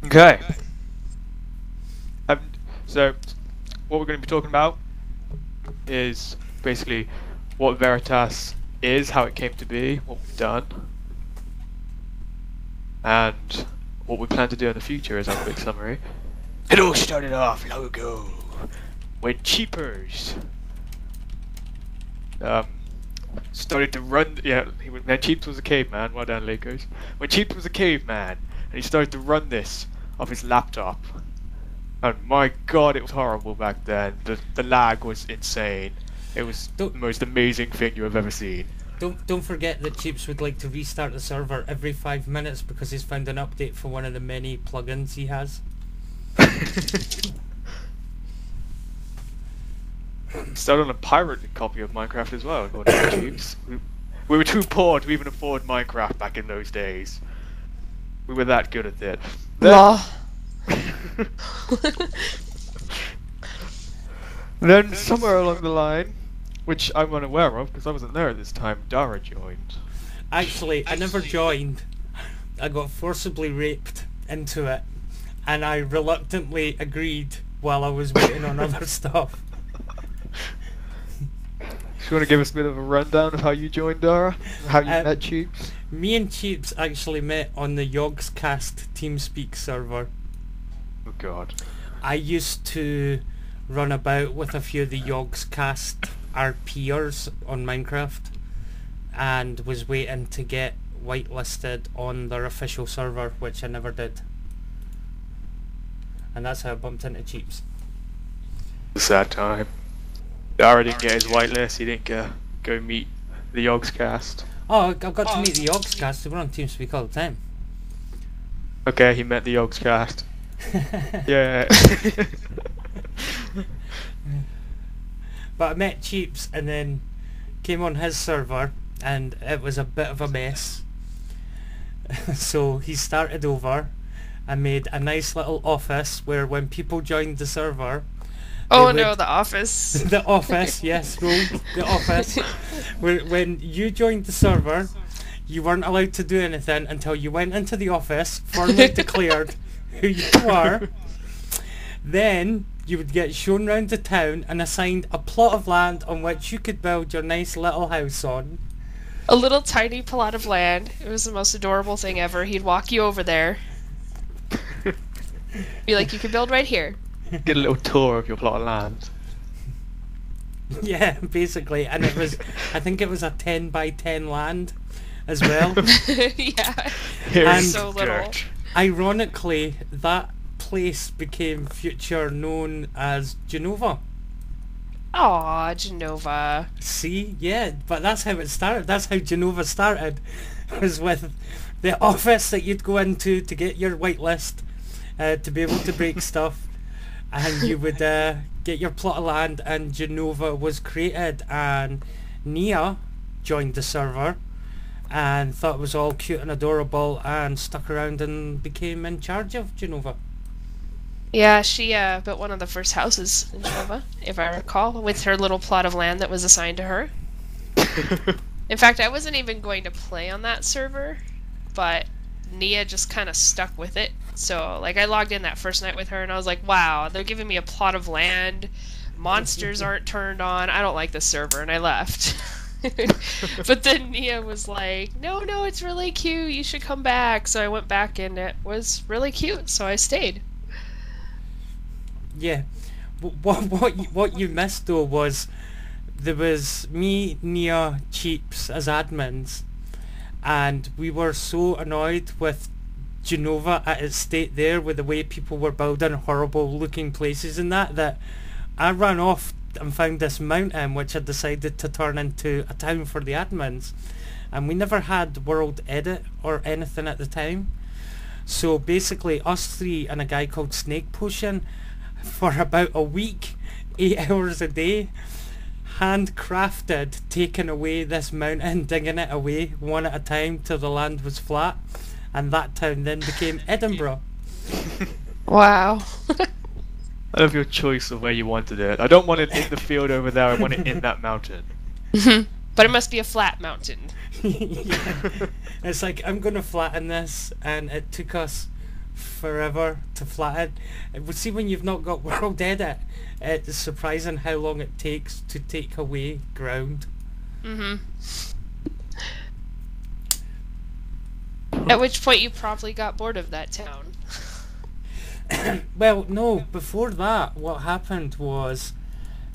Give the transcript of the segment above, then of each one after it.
Okay. Um, so, what we're going to be talking about is basically what Veritas is, how it came to be, what we've done, and what we plan to do in the future is our quick summary. It all started off long ago when Cheapers started to run. When Cheapers was a caveman. Well done, Lakers. When Cheapers was a caveman, and he started to run this off his laptop. And my god, it was horrible back then. The lag was insane. It was the most amazing thing you have ever seen. Don't forget that Cheaps would like to restart the server every 5 minutes because he's found an update for one of the many plugins he has. Started on a pirated copy of Minecraft as well, according to Cheaps. We were too poor to even afford Minecraft back in those days. We were that good at it. Then somewhere along the line, which I'm unaware of because I wasn't there at this time, Dara joined. Actually, I never joined. I got forcibly raped into it, and I reluctantly agreed while I was waiting on other stuff. You want to give us a bit of a rundown of how you joined, Dara? How you met Cheaps? Me and Cheaps actually met on the Yogscast TeamSpeak server. Oh god. I used to run about with a few of the Yogscast RPers on Minecraft and was waiting to get whitelisted on their official server, which I never did. And that's how I bumped into Cheaps. It's a sad time. Dara didn't get his whitelist, he didn't go meet the Yogscast. Oh, I've got to meet the Yogscast, we're on TeamSpeak all the time. Okay, he met the Yogscast. Yeah. But I met Cheaps and then came on his server and it was a bit of a mess. So he started over and made a nice little office where when people joined the server... Oh no, the office. The office, yes, Rogue, the office. Where when you joined the server, you weren't allowed to do anything until you went into the office, formally declared who you are. Then you would get shown round the town and assigned a plot of land on which you could build your nice little house on. A little tiny plot of land. It was the most adorable thing ever. He'd walk you over there. Be like, you can build right here. Get a little tour of your plot of land. Yeah, basically. And it was, I think it was a 10 by 10 land as well. Yeah. And so little. Ironically, that place became future known as Genova. Aw, Genova. See, yeah, but that's how it started. That's how Genova started, was with the office that you'd go into to get your whitelist, to be able to break stuff, and you would get your plot of land, and Genova was created, and Nia joined the server and thought it was all cute and adorable and stuck around and became in charge of Genova. Yeah, she built one of the first houses in Genova, if I recall, with her little plot of land that was assigned to her. In fact, I wasn't even going to play on that server, but Nia just kind of stuck with it. So, like, I logged in that first night with her, and I was like, wow, they're giving me a plot of land, monsters aren't turned on, I don't like this server, and I left. But then Nia was like, no, it's really cute, you should come back. So I went back, and it was really cute, so I stayed. Yeah, what you missed though was there was me, Nia, Cheaps as admins, and we were so annoyed with Genova at its state there with the way people were building horrible looking places and that I ran off and found this mountain which I decided to turn into a town for the admins, and we never had world edit or anything at the time. So basically us three and a guy called Snake Potion for about a week, 8 hours a day, handcrafted, taking away this mountain, digging it away one at a time till the land was flat, and that town then became Edinburgh. Wow. I love your choice of where you wanted it. I don't want it in the field over there, I want it in that mountain. But it must be a flat mountain. Yeah. It's like, I'm gonna flatten this, and it took us forever to flatten. We see when you've not got world edit, it's surprising how long it takes to take away ground. At which point you probably got bored of that town. Well, no, before that, what happened was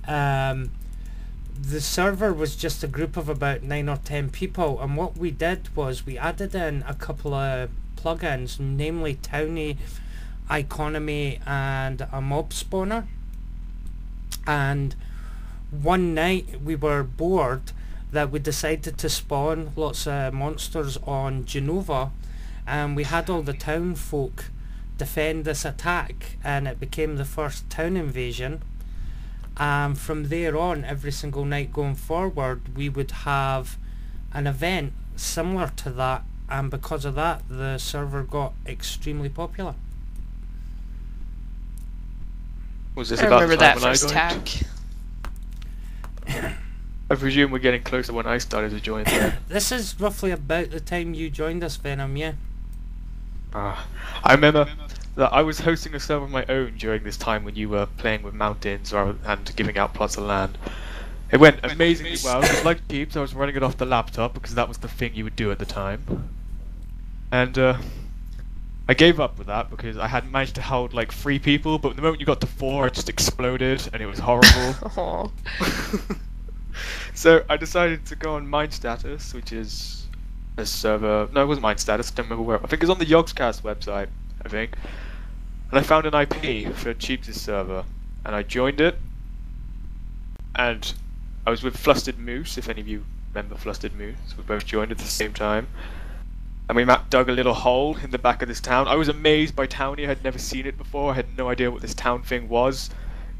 the server was just a group of about 9 or 10 people, and what we did was we added in a couple of plugins, namely Townie, Economy, and a mob spawner. And one night we were bored that we decided to spawn lots of monsters on Genova, and we had all the town folk defend this attack, and it became the first town invasion. And from there on, every single night going forward, we would have an event similar to that, and because of that, the server got extremely popular. Was this I about remember the time that when I first joined? attack. I presume we're getting closer when I started to join there. This is roughly about the time you joined us, Venom, yeah? I remember that I was hosting a server of my own during this time when you were playing with mountains and giving out plots of land. It went amazingly well. It was like Jeeps, I was running it off the laptop because that was the thing you would do at the time. And I gave up with that because I had managed to hold like 3 people, but the moment you got to 4 it just exploded and it was horrible. So I decided to go on Mind Status, which is a server. No, it wasn't Mind Status, I don't remember where. I think it was on the Yogscast website, I think. And I found an IP for Cheeps' server, and I joined it. And I was with Flustered Moose, if any of you remember Flustered Moose. We both joined at the same time. And we dug a little hole in the back of this town. I was amazed by Townie, I had never seen it before. I had no idea what this town thing was.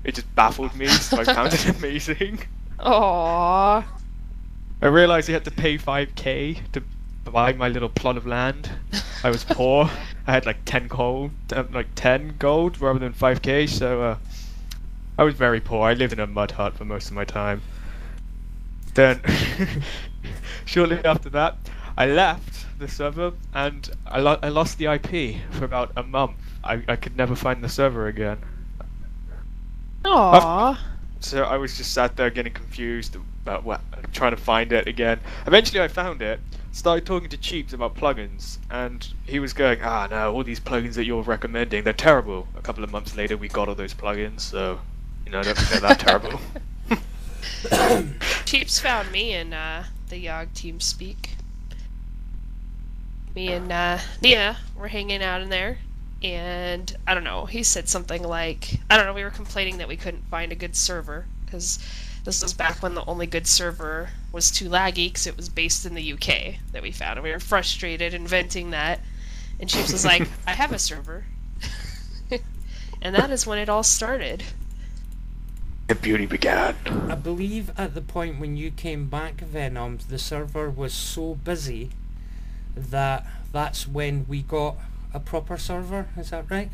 It just baffled me, so I found it amazing. Aww. I realised I had to pay 5k to buy my little plot of land. I was poor. I had like 10 gold rather than 5k, so I was very poor. I lived in a mud hut for most of my time. Then, shortly after that, I left the server and I lost the IP for about a month. I could never find the server again. Aww. So I was just sat there getting confused about trying to find it again. Eventually I found it, started talking to Cheeps about plugins, and he was going, no, all these plugins that you're recommending, they're terrible. A couple of months later we got all those plugins, so, I don't think they're that terrible. Cheeps found me in the Yog team speak. Me and Nia were hanging out in there, and I don't know, he said something like, we were complaining that we couldn't find a good server, because this was back when the only good server was too laggy, because it was based in the UK that we found, and we were frustrated inventing that, and Chips was like, I have a server. And that is when it all started. The beauty began. I believe at the point when you came back, Venom, the server was so busy that that's when we got a proper server, is that right?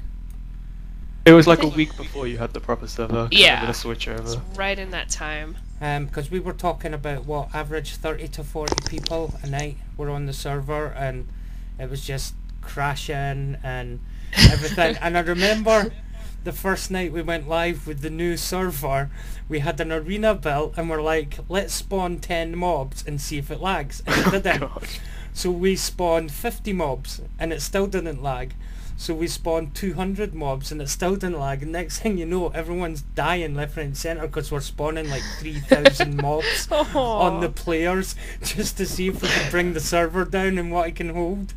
It was like a week before you had the proper server. Yeah, the switch over. it's right in that time. Because we were talking about what average 30 to 40 people a night were on the server, and it was just crashing and everything. And I remember the first night we went live with the new server, we had an arena built and we're like, let's spawn 10 mobs and see if it lags, and it didn't. God. So we spawned 50 mobs and it still didn't lag. So we spawned 200 mobs and it still didn't lag. And next thing you know, everyone's dying left, right and centre because we're spawning like 3,000 mobs on the players just to see if we can bring the server down and what it can hold.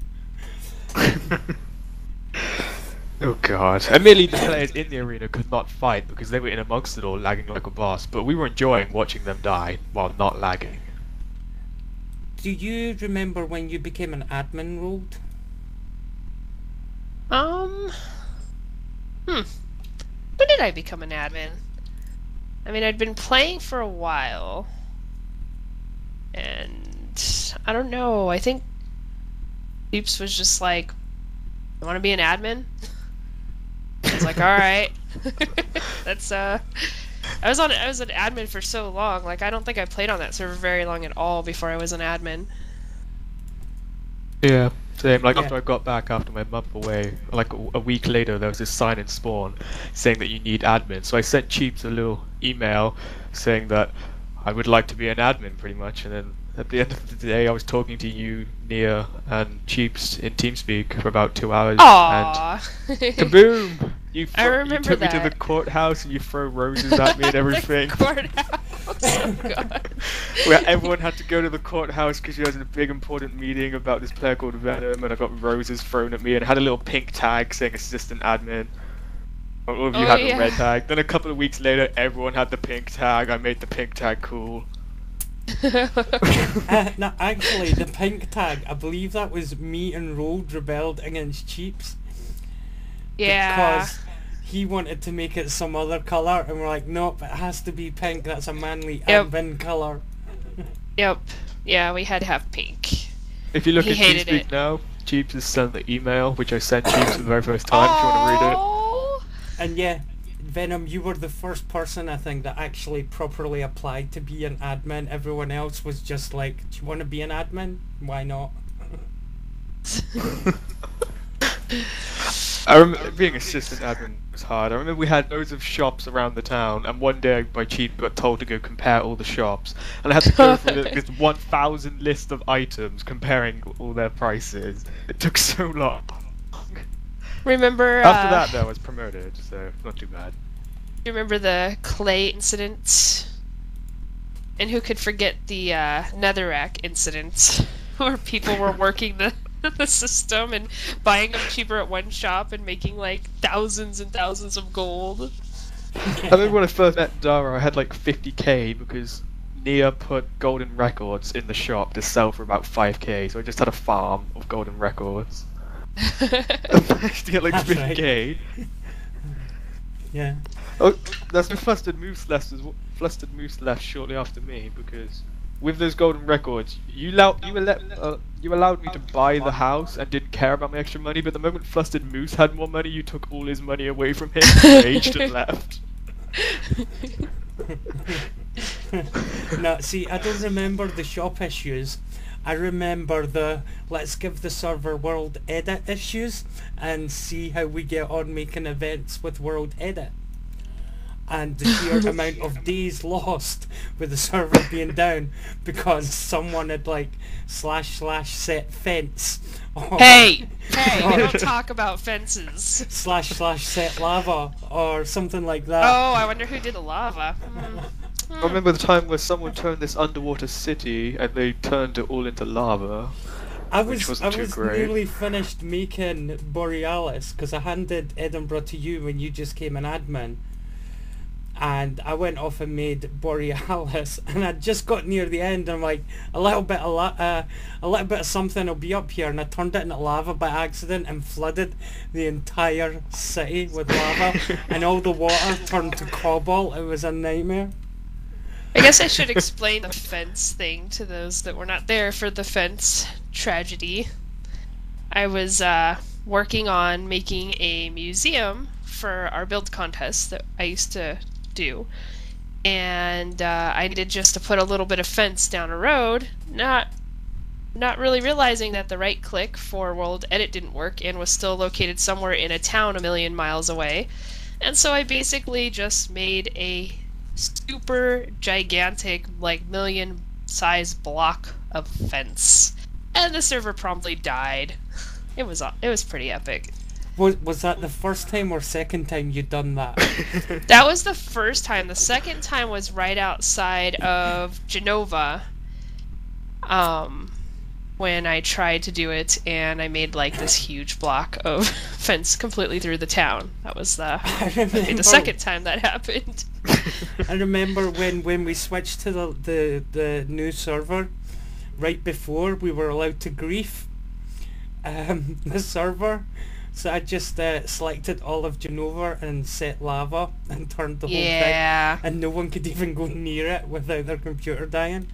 Oh god. Admittedly, the players in the arena could not fight because they were in amongst it all, lagging like a boss, but we were enjoying watching them die while not lagging. Do you remember when you became an admin role? When did I become an admin? I mean, I'd been playing for a while, and I don't know, I think Beeps was just like, you want to be an admin? I was like, alright. That's, I was an admin for so long, like, I don't think I played on that server very long at all before I was an admin. Yeah. Same, like Yeah. after I got back after my month away, like a week later, there was this sign in Spawn saying that you need admin. So I sent Cheeps a little email saying that I would like to be an admin, pretty much. And then at the end of the day, I was talking to you, Nia, and Cheeps in TeamSpeak for about 2 hours. Aww. And kaboom! You I remember you took me to the that. courthouse and you throw roses at me and everything. The courthouse. Oh god. Where everyone had to go to the courthouse because you had a big important meeting about this player called Venom, and I got roses thrown at me and had a little pink tag saying assistant admin. All of you Oh, had yeah. the red tag. Then a couple of weeks later, everyone had the pink tag. I made the pink tag cool. No, actually, the pink tag, I believe that was me and Rolled rebelled against Cheeps. Yeah. Because he wanted to make it some other colour, and we're like, nope, it has to be pink, that's a manly Yep. admin colour. Yep. Yeah, we had to have pink. If you look He at hated TeamSpeak it. now, Cheeps has sent the email, which I sent Cheeps for the very first time, if you want to read it. Oh. And yeah, Venom, you were the first person, I think, that actually properly applied to be an admin. Everyone else was just like, do you want to be an admin? Why not? I remember being assistant admin was hard. I remember we had loads of shops around the town, and one day my Cheap got told to go compare all the shops, and I had to go through this 1,000 list of items comparing all their prices. It took so long. Remember After that, though, I was promoted, so not too bad. you remember the clay incident? And who could forget the netherrack incident where people were working the system and buying them cheaper at one shop and making like thousands and thousands of gold. I remember when I first met Dara, I had like 50k because Nia put golden records in the shop to sell for about 5k, so I just had a farm of golden records. I managed to get like That's 50k. Yeah. Oh, that's when Flustered Moose left shortly after me because with those golden records, you allowed me to buy the house and didn't care about my extra money. But the moment Flustered Moose had more money, you took all his money away from him, raged and left. No, see, I don't remember the shop issues. I remember the let's give the server World Edit issues and see how we get on making events with World Edit. And the sheer amount of days lost with the server being down because someone had like / set fence. Or Hey, we don't talk about fences. / set lava or something like that. Oh, I wonder who did the lava. I remember the time where someone turned this underwater city and they turned it all into lava. I which was wasn't too great. nearly finished making Borealis because I handed Edinburgh to you when you just came an admin, and I went off and made Borealis, and I just got near the end. And I'm like, a little bit of something will be up here, and I turned it into lava by accident and flooded the entire city with lava, and all the water turned to cobalt. It was a nightmare. I guess I should explain the fence thing to those that were not there for the fence tragedy. I was working on making a museum for our build contest that I used to do, and I needed just to put a little bit of fence down a road, not really realizing that the right click for World Edit didn't work and was still located somewhere in a town a million miles away. And so I basically just made a super gigantic, like million size block of fence, and the server promptly died. It was pretty epic. Was that the first time or second time you'd done that? That was the first time. The second time was right outside of Genova, when I tried to do it, and I made like this huge block of fence completely through the town. That was the second time that happened. I remember when we switched to the new server, right before we were allowed to grief the server. So I just selected all of Genova and set lava and turned the whole Yeah. thing, and no one could even go near it without their computer dying.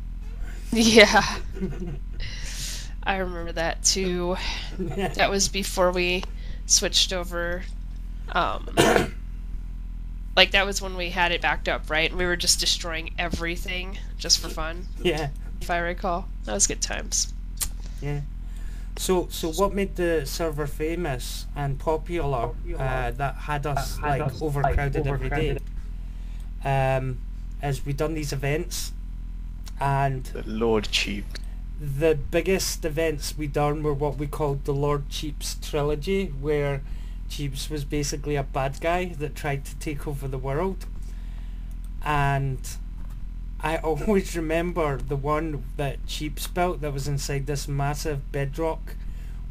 Yeah. I remember that too. That was before we switched over. Like that was when we had it backed up, right? And we were just destroying everything just for fun, Yeah, if I recall. That was good times. yeah. So what made the server famous and popular, that had us like overcrowded every day, is we done these events, and The Lord Cheap. the biggest events we done were what we called the Lord Cheaps trilogy, where Cheaps was basically a bad guy that tried to take over the world. And I always remember the one that Cheaps built that was inside this massive bedrock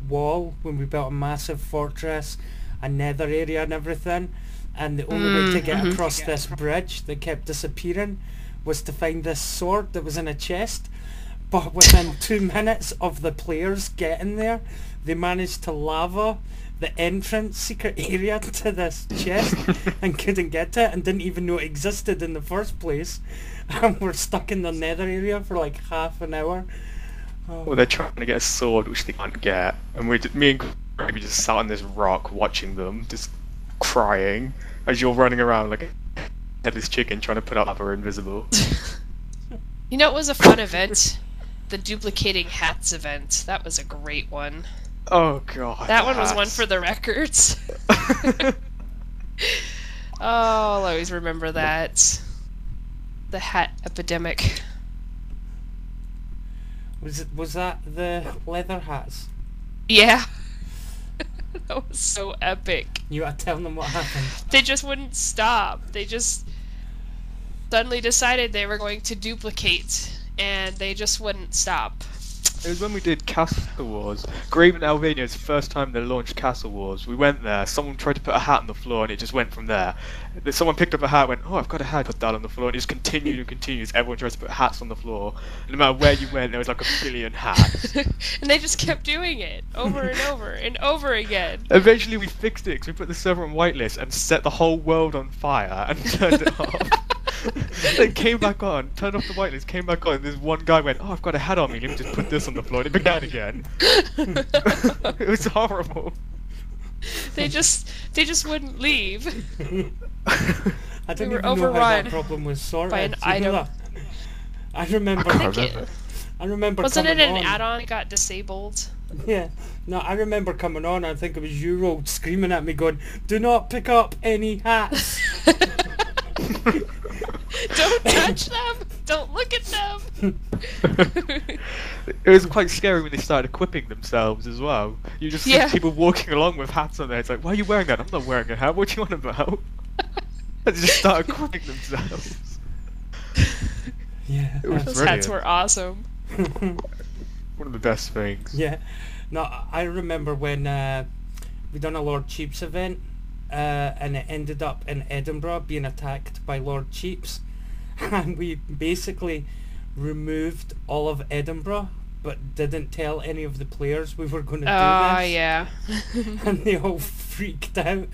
wall, when we built a massive fortress, a nether area and everything, and the only way to get across this bridge that kept disappearing was to find this sword that was in a chest. But within 2 minutes of the players getting there, they managed to lava the entrance secret area to this chest and couldn't get to it, and didn't even know it existed in the first place. And we're stuck in the nether area for like half an hour. Well, they're trying to get a sword which they can't get, and me and Gravy just sat on this rock watching them, just crying as you're running around like a headless chicken trying to put out lava invisible. You know, it was a fun event. The duplicating hats event. That was a great one. Oh god. That one was one for the records. Oh, I'll always remember that. The hat epidemic. Was that the leather hats? Yeah. That was so epic. You gotta tell them what happened. They just wouldn't stop. They just suddenly decided they were going to duplicate, and they just wouldn't stop. It was when we did Castle Wars. Graven Albania's first time they launched Castle Wars. We went there, someone tried to put a hat on the floor and it just went from there. Then someone picked up a hat, went, oh, I've got a hat, put that on the floor, and it just continued and continued. Everyone tries to put hats on the floor. And no matter where you went, there was like a billion hats. And they just kept doing it over and over and over again. Eventually we fixed it because we put the server on whitelist and set the whole world on fire and turned it off. Then came back on, turned off the whitelist, came back on, and this one guy went, oh, I've got a hat on me, let me just put this on the floor, and it began again. It was horrible. They just wouldn't leave. I don't were even know how overrun that problem was sorted. by an Do you know item. that? I remember. I can't remember. I remember. Wasn't it coming an on. add-on that got disabled? Yeah. No, I remember coming on. I think it was you, Rolled, screaming at me, going, "Do not pick up any hats." Don't touch them! Don't look at them! It was quite scary when they started equipping themselves as well. You just see people walking along with hats on there. It's like, why are you wearing that? I'm not wearing a hat. What do you want about? They just start equipping themselves. Yeah. It was Those brilliant. hats were awesome. One of the best things. Yeah. No, I remember when we done a Lord Cheaps event, and it ended up in Edinburgh being attacked by Lord Cheaps, and we basically removed all of Edinburgh but didn't tell any of the players we were going to do Oh, this. yeah. And they all freaked out.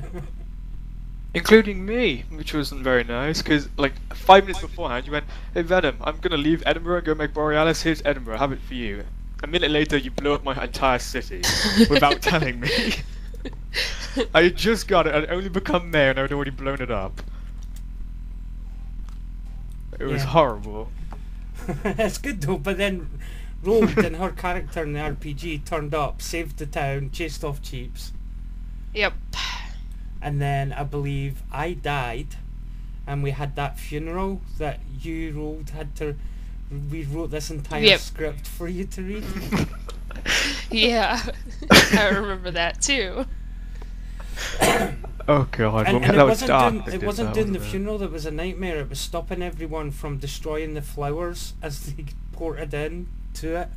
Including me, which wasn't very nice, because like 5 minutes beforehand you went, hey Venom, I'm going to leave Edinburgh and go make Borealis, here's Edinburgh, have it for you. A minute later you blew up my entire city without telling me. I had just got it, I'd only become mayor and I'd already blown it up. It was Yeah. horrible. It's good though, but then Rogue and her character in the RPG turned up, saved the town, chased off Cheaps, Yep. and then I believe I died, and we had that funeral that you Rogue had to. We wrote this entire script for you to read. Yeah. I remember that too. Oh god, And that it was dark. it wasn't doing the funeral that was a nightmare. It was stopping everyone from destroying the flowers as they ported in to it.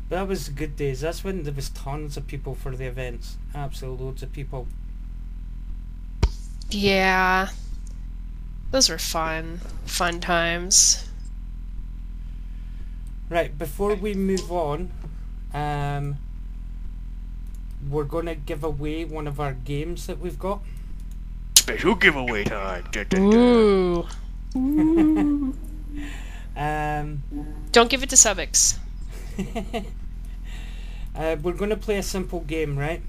But that was good days. That's when there was tons of people for the events. Absolute loads of people. Yeah. Those were fun. Fun times. Right, before we move on, we're going to give away one of our games that we've got. Special giveaway time. Dun, dun, dun. Don't give it to Subbix. We're going to play a simple game, right?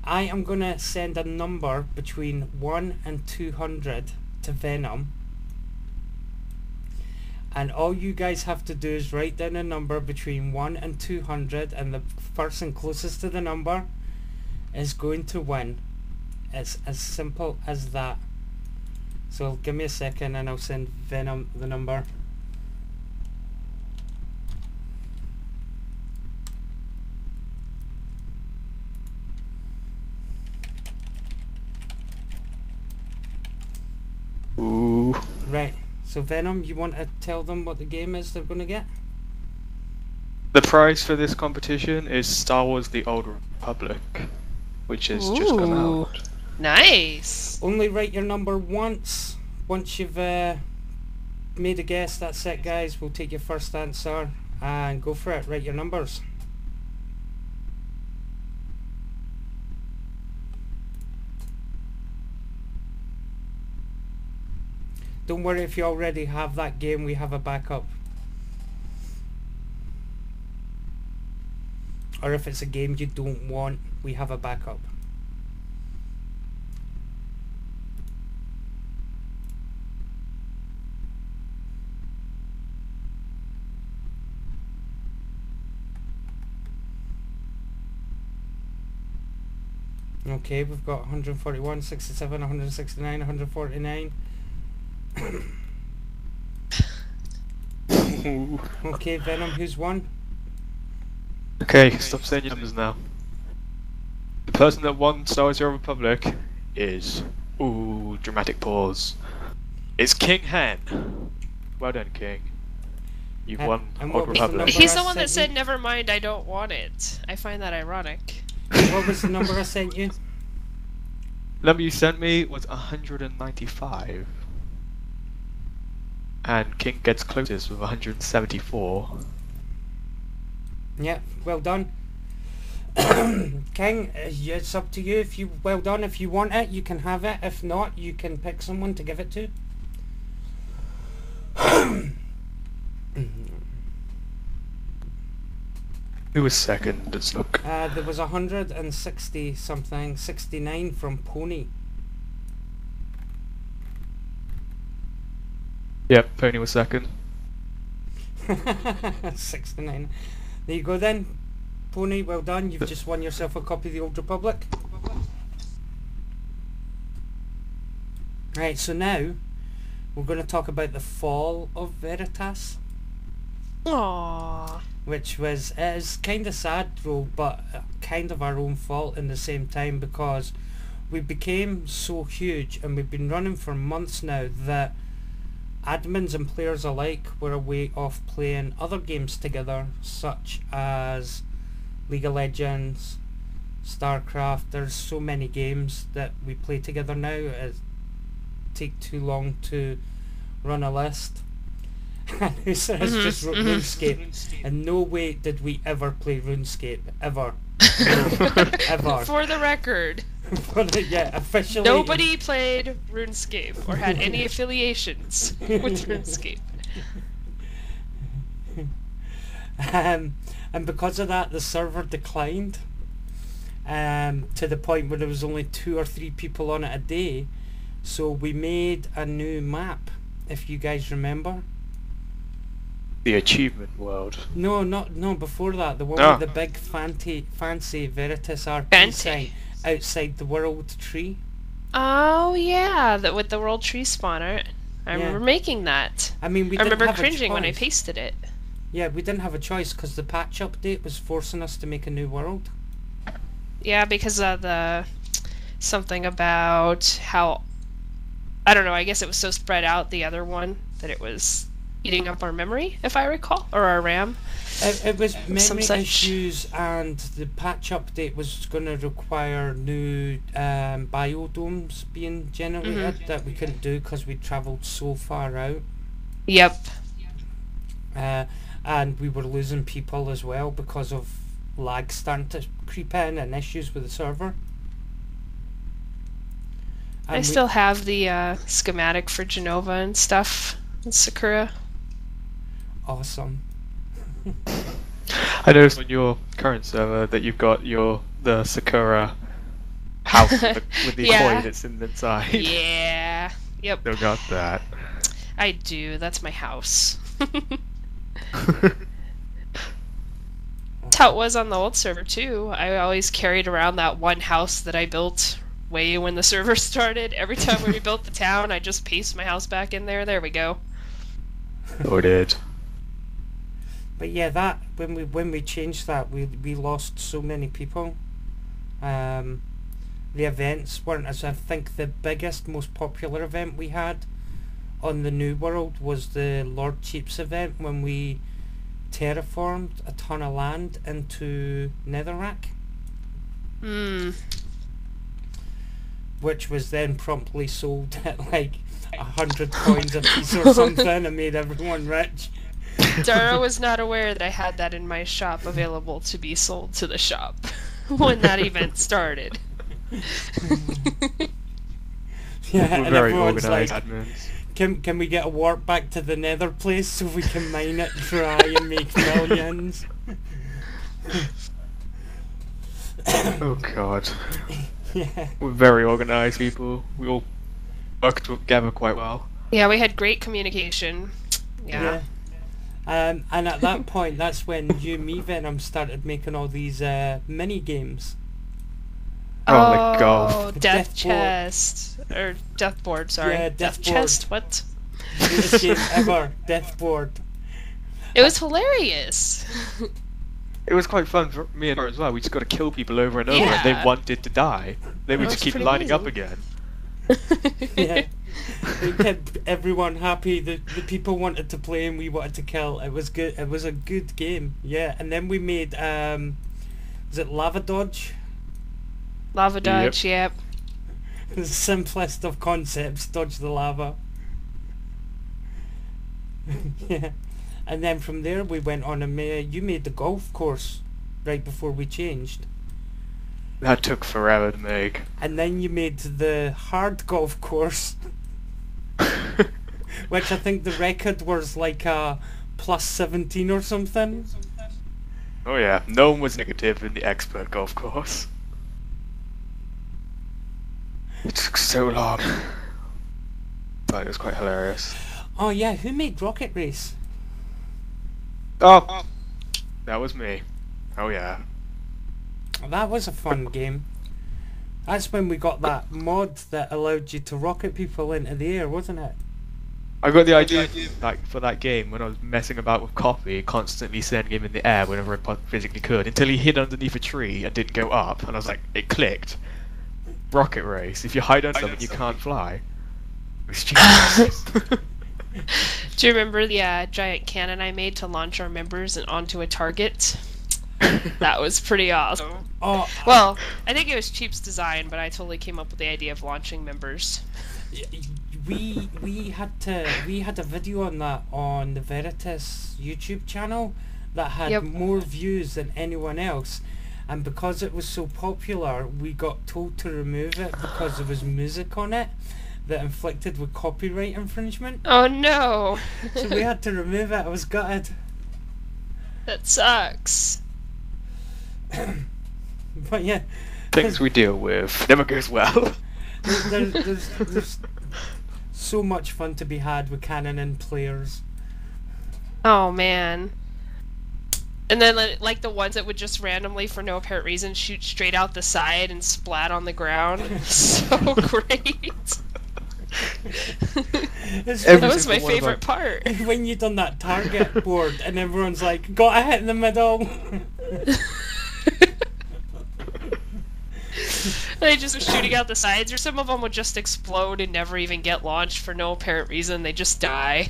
I am going to send a number between 1 and 200 to Venom, And all you guys have to do is write down a number between 1 and 200, and the person closest to the number is going to win. It's as simple as that. So give me a second and I'll send Venom the number. Ooh. Right. So Venom, you want to tell them what the game is they're going to get? The prize for this competition is Star Wars: The Old Republic, which has just come Ooh. out. Nice. Only write your number once. Once you've made a guess, that's it, guys. We'll take your first answer and go for it. Write your numbers. Don't worry if you already have that game, we have a backup. Or if it's a game you don't want, we have a backup. Okay, we've got 141, 67, 169, 149. Okay, Venom, who's won? Okay, stop saying your numbers now. The person that won Star Wars: The Old Republic is... Ooh, dramatic pause. It's King Hen. Well done, King. You've won and what Old was the Republic. number? He's the one that said, "Never mind, I don't want it." I find that ironic. What was the number I sent you? Number you sent me was 195. And King gets closest with 174. Yeah, well done. King, it's up to you. If you well done. If you want it, you can have it. If not, you can pick someone to give it to. Who was second? Let's look. There was 160 something, 69 from Pony. Yep, Pony was second. 69. There you go then. Pony, well done. You've just won yourself a copy of the Old Republic. Right, so now we're going to talk about the fall of Veritas, Aww. which was, it is kind of sad though, but kind of our own fault in the same time, because we became so huge and we've been running for months now that admins and players alike were away off playing other games together, such as League of Legends, StarCraft. There's so many games that we play together now. It take too long to run a list. It's just RuneScape. And no way did we ever play RuneScape. Ever. No, ever. For the record, Yeah, officially. nobody played RuneScape or had any affiliations with RuneScape. And because of that, the server declined to the point where there was only 2 or 3 people on it a day. So we made a new map, if you guys remember. The achievement world. No, before that, the one Ah. with the big fancy VeritasRP Fancy. sign outside the world tree. Oh yeah, with the world tree spawner. I Yeah. remember making that. I mean, we I didn't remember have a cringing when I choice. pasted it. Yeah, we didn't have a choice because the patch update was forcing us to make a new world. Yeah, because of the something about how, I don't know, I guess it was so spread out, the other one, that it was eating up our memory, if I recall, or our RAM. It was memory such. issues, and the patch update was going to require new biodomes being generated that we couldn't do because we travelled so far out. Yep. And we were losing people as well because of lag starting to creep in and issues with the server. And I still have the schematic for Genova and stuff in Sakura. Awesome. I noticed on your current server that you've got the Sakura house with the Yeah. koi that's inside. Yeah. Yep. Still got that. I do. That's my house. That's how it was on the old server too. I always carried around that one house that I built way when the server started. Every time we rebuilt the town, I just pasted my house back in there. There we go. Sorted. But yeah, that when we changed that, we lost so many people. The events weren't as I think the biggest, most popular event we had on the New World was the Lord Cheap's event when we terraformed a ton of land into Netherrack. Which was then promptly sold at like 100 coins a piece or something and made everyone rich. Dara was not aware that I had that in my shop available to be sold to the shop when that event started. Yeah, We're and very everyone's organised like, admins. Can we get a warp back to the Nether place so we can mine it dry and make millions? Oh god. Yeah. We're very organised people. We all work together quite well. Yeah, we had great communication. Yeah. And at that point, that's when you, me, Venom started making all these mini games. Oh my god. Death Death Chest. Or Death Board, sorry. Yeah, Death Death Chest, what? Greatest game ever, Death Board. It was hilarious. It was quite fun for me and her as well. We just got to kill people over and over, and Yeah. they wanted to die. They would That just was keep pretty lining up amazing. again. Yeah. It kept everyone happy. The people wanted to play and we wanted to kill. It was good. It was a good game. Yeah. And then we made was it Lava Dodge? Lava Dodge, yep. The simplest of concepts, dodge the lava. Yeah. And then from there we went on and you made the golf course right before we changed. That took forever to make. And then you made the hard golf course, which I think the record was like a plus 17 or something. Oh yeah, no one was negative in the expert golf course. It took so long. But it was quite hilarious. Oh yeah, who made Rocket Race? Oh! That was me. Oh yeah. That was a fun game. That's when we got that mod that allowed you to rocket people into the air, wasn't it? I got the idea like for that game when I was messing about with Coffee, constantly sending him in the air whenever I physically could, until he hid underneath a tree and didn't go up, and I was like, it clicked. Rocket Race. If you hide under something, you can't fly. It was genius. Do you remember the giant cannon I made to launch our members and onto a target? That was pretty awesome. Oh, Well, I think it was Cheap's design, but I totally came up with the idea of launching members. we had a video on that on the Veritas YouTube channel that had Yep. more views than anyone else, and because it was so popular we got told to remove it because there was music on it that inflicted with copyright infringement, Oh no! so we had to remove it. I was gutted. That sucks. But yeah, Things we deal with never goes well. there's so much fun to be had with canon and players. Oh man. And then like the ones that would just randomly, for no apparent reason, shoot straight out the side and splat on the ground. So great. It's That Every was my single one of favorite part. when you done that target board and everyone's like, got a hit in the middle. They just were shooting out the sides, or some of them would just explode and never even get launched for no apparent reason. They just die.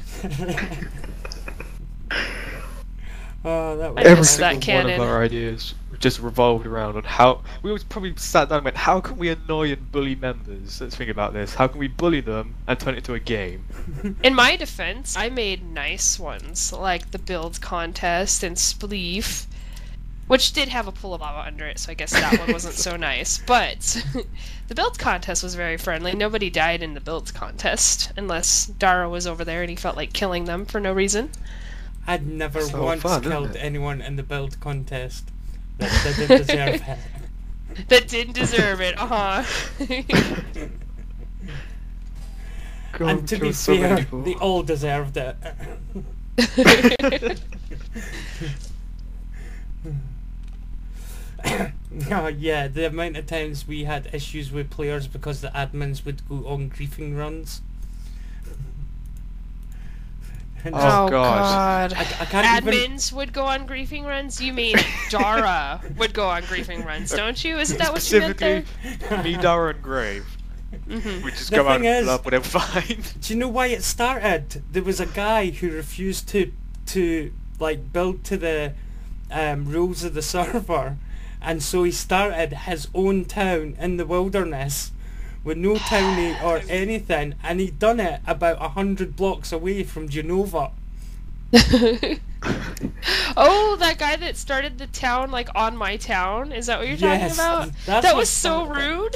Oh, that was I Every missed single that one of cannon. our ideas just revolved around on how we always probably sat down and went, how can we annoy and bully members? Let's think about this. How can we bully them and turn it into a game? In my defense, I made nice ones, like the build contest and Spleef, which did have a pool of lava under it, so I guess that one wasn't so nice. But the build contest was very friendly. Nobody died in the build contest, unless Dara was over there and he felt like killing them for no reason. I'd never So once fun, isn't killed it? anyone in the build contest that didn't deserve it. That didn't deserve it, uh-huh. God, And to be killed so many fair, people. they all deserved it. Oh yeah, the amount of times we had issues with players because the admins would go on griefing runs. And Oh, Oh God. God. I can't even... Admins would go on griefing runs? You mean Dara would go on griefing runs, don't you? Isn't that what you meant there? Specifically, me, Dara, and Grave. Mm-hmm. We just The go out thing and is- blow up whatever fine. Do you know why it started? There was a guy who refused to like build to the rules of the server, and so he started his own town in the wilderness with no townie or anything, and he'd done it about 100 blocks away from Genova. Oh, that guy that started the town like on my town? Is that what you're talking Yes, about? that's That what was so started rude.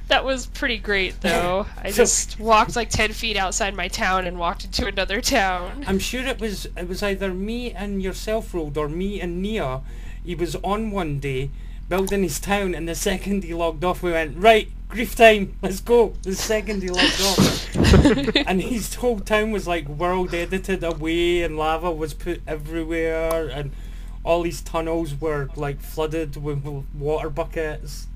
That was pretty great though. I So- just walked like 10 feet outside my town and walked into another town. I'm sure it was either me and yourself rolled or me and Nia. He was on one day building his town, and the second he logged off we went, right, grief time, let's go. The second he logged off. And his whole town was like world edited away, and lava was put everywhere, and all these tunnels were like flooded with water buckets.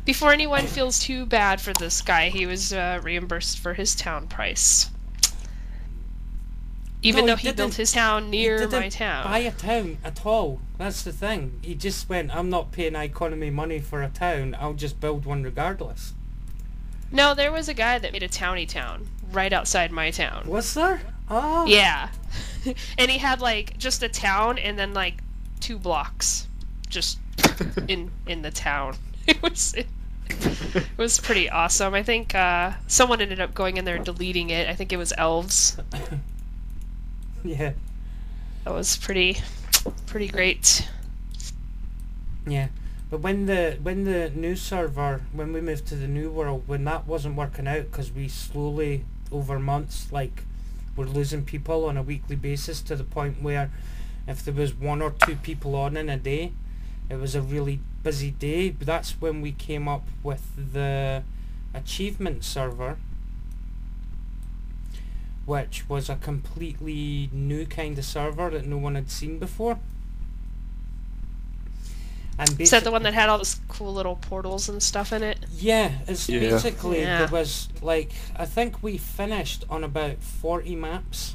Before anyone feels too bad for this guy, he was reimbursed for his town price. Even No, though he built didn't. his town He near didn't my town. buy a town at all. That's the thing. He just went, I'm not paying economy money for a town, I'll just build one regardless. No, there was a guy that made a towny town right outside my town. Was there? Oh. Yeah. And he had like just a town and then like 2 blocks just in the town. It was pretty awesome. I think someone ended up going in there and deleting it. I think it was elves. Yeah. That was pretty great. Yeah. But when the new server, when we moved to the new world, when that wasn't working out, because we slowly, over months, like, were losing people on a weekly basis to the point where if there was 1 or 2 people on in a day, it was a really busy day. But that's when we came up with the achievement server, which was a completely new kind of server that no one had seen before. And Is that the one that had all those cool little portals and stuff in it? yeah, it's Yeah. basically, Yeah. there was like, I think we finished on about 40 maps,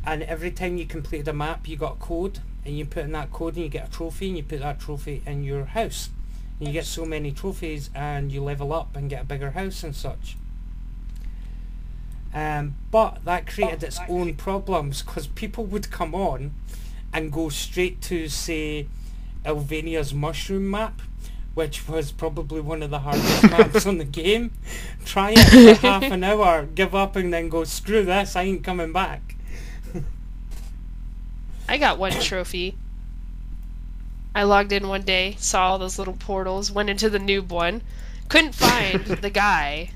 and every time you completed a map you got a code, and you put in that code and you get a trophy, and you put that trophy in your house, and you get so many trophies and you level up and get a bigger house and such. But that created its own problems, because people would come on and go straight to, say, Albania's mushroom map, which was probably one of the hardest maps on the game. Try it for half an hour, give up, and then go, screw this, I ain't coming back. I got 1 trophy. I logged in one day, saw all those little portals, went into the noob one, couldn't find the guy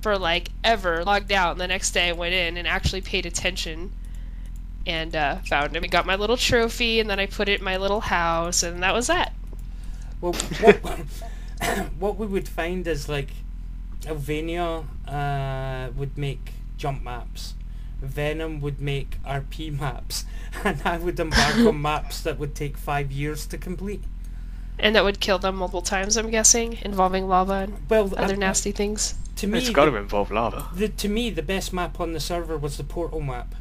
for like ever, logged out, and the next day I went in and actually paid attention and found him and got my little trophy, and then I put it in my little house, and that was that. Well, what we would find is, like, Albania would make jump maps, Venom would make RP maps, and I would embark on maps that would take 5 years to complete. And that would kill them multiple times, I'm guessing, involving lava and Well, other nasty things. to me, It's got to involve lava. to me, the best map on the server was the portal map.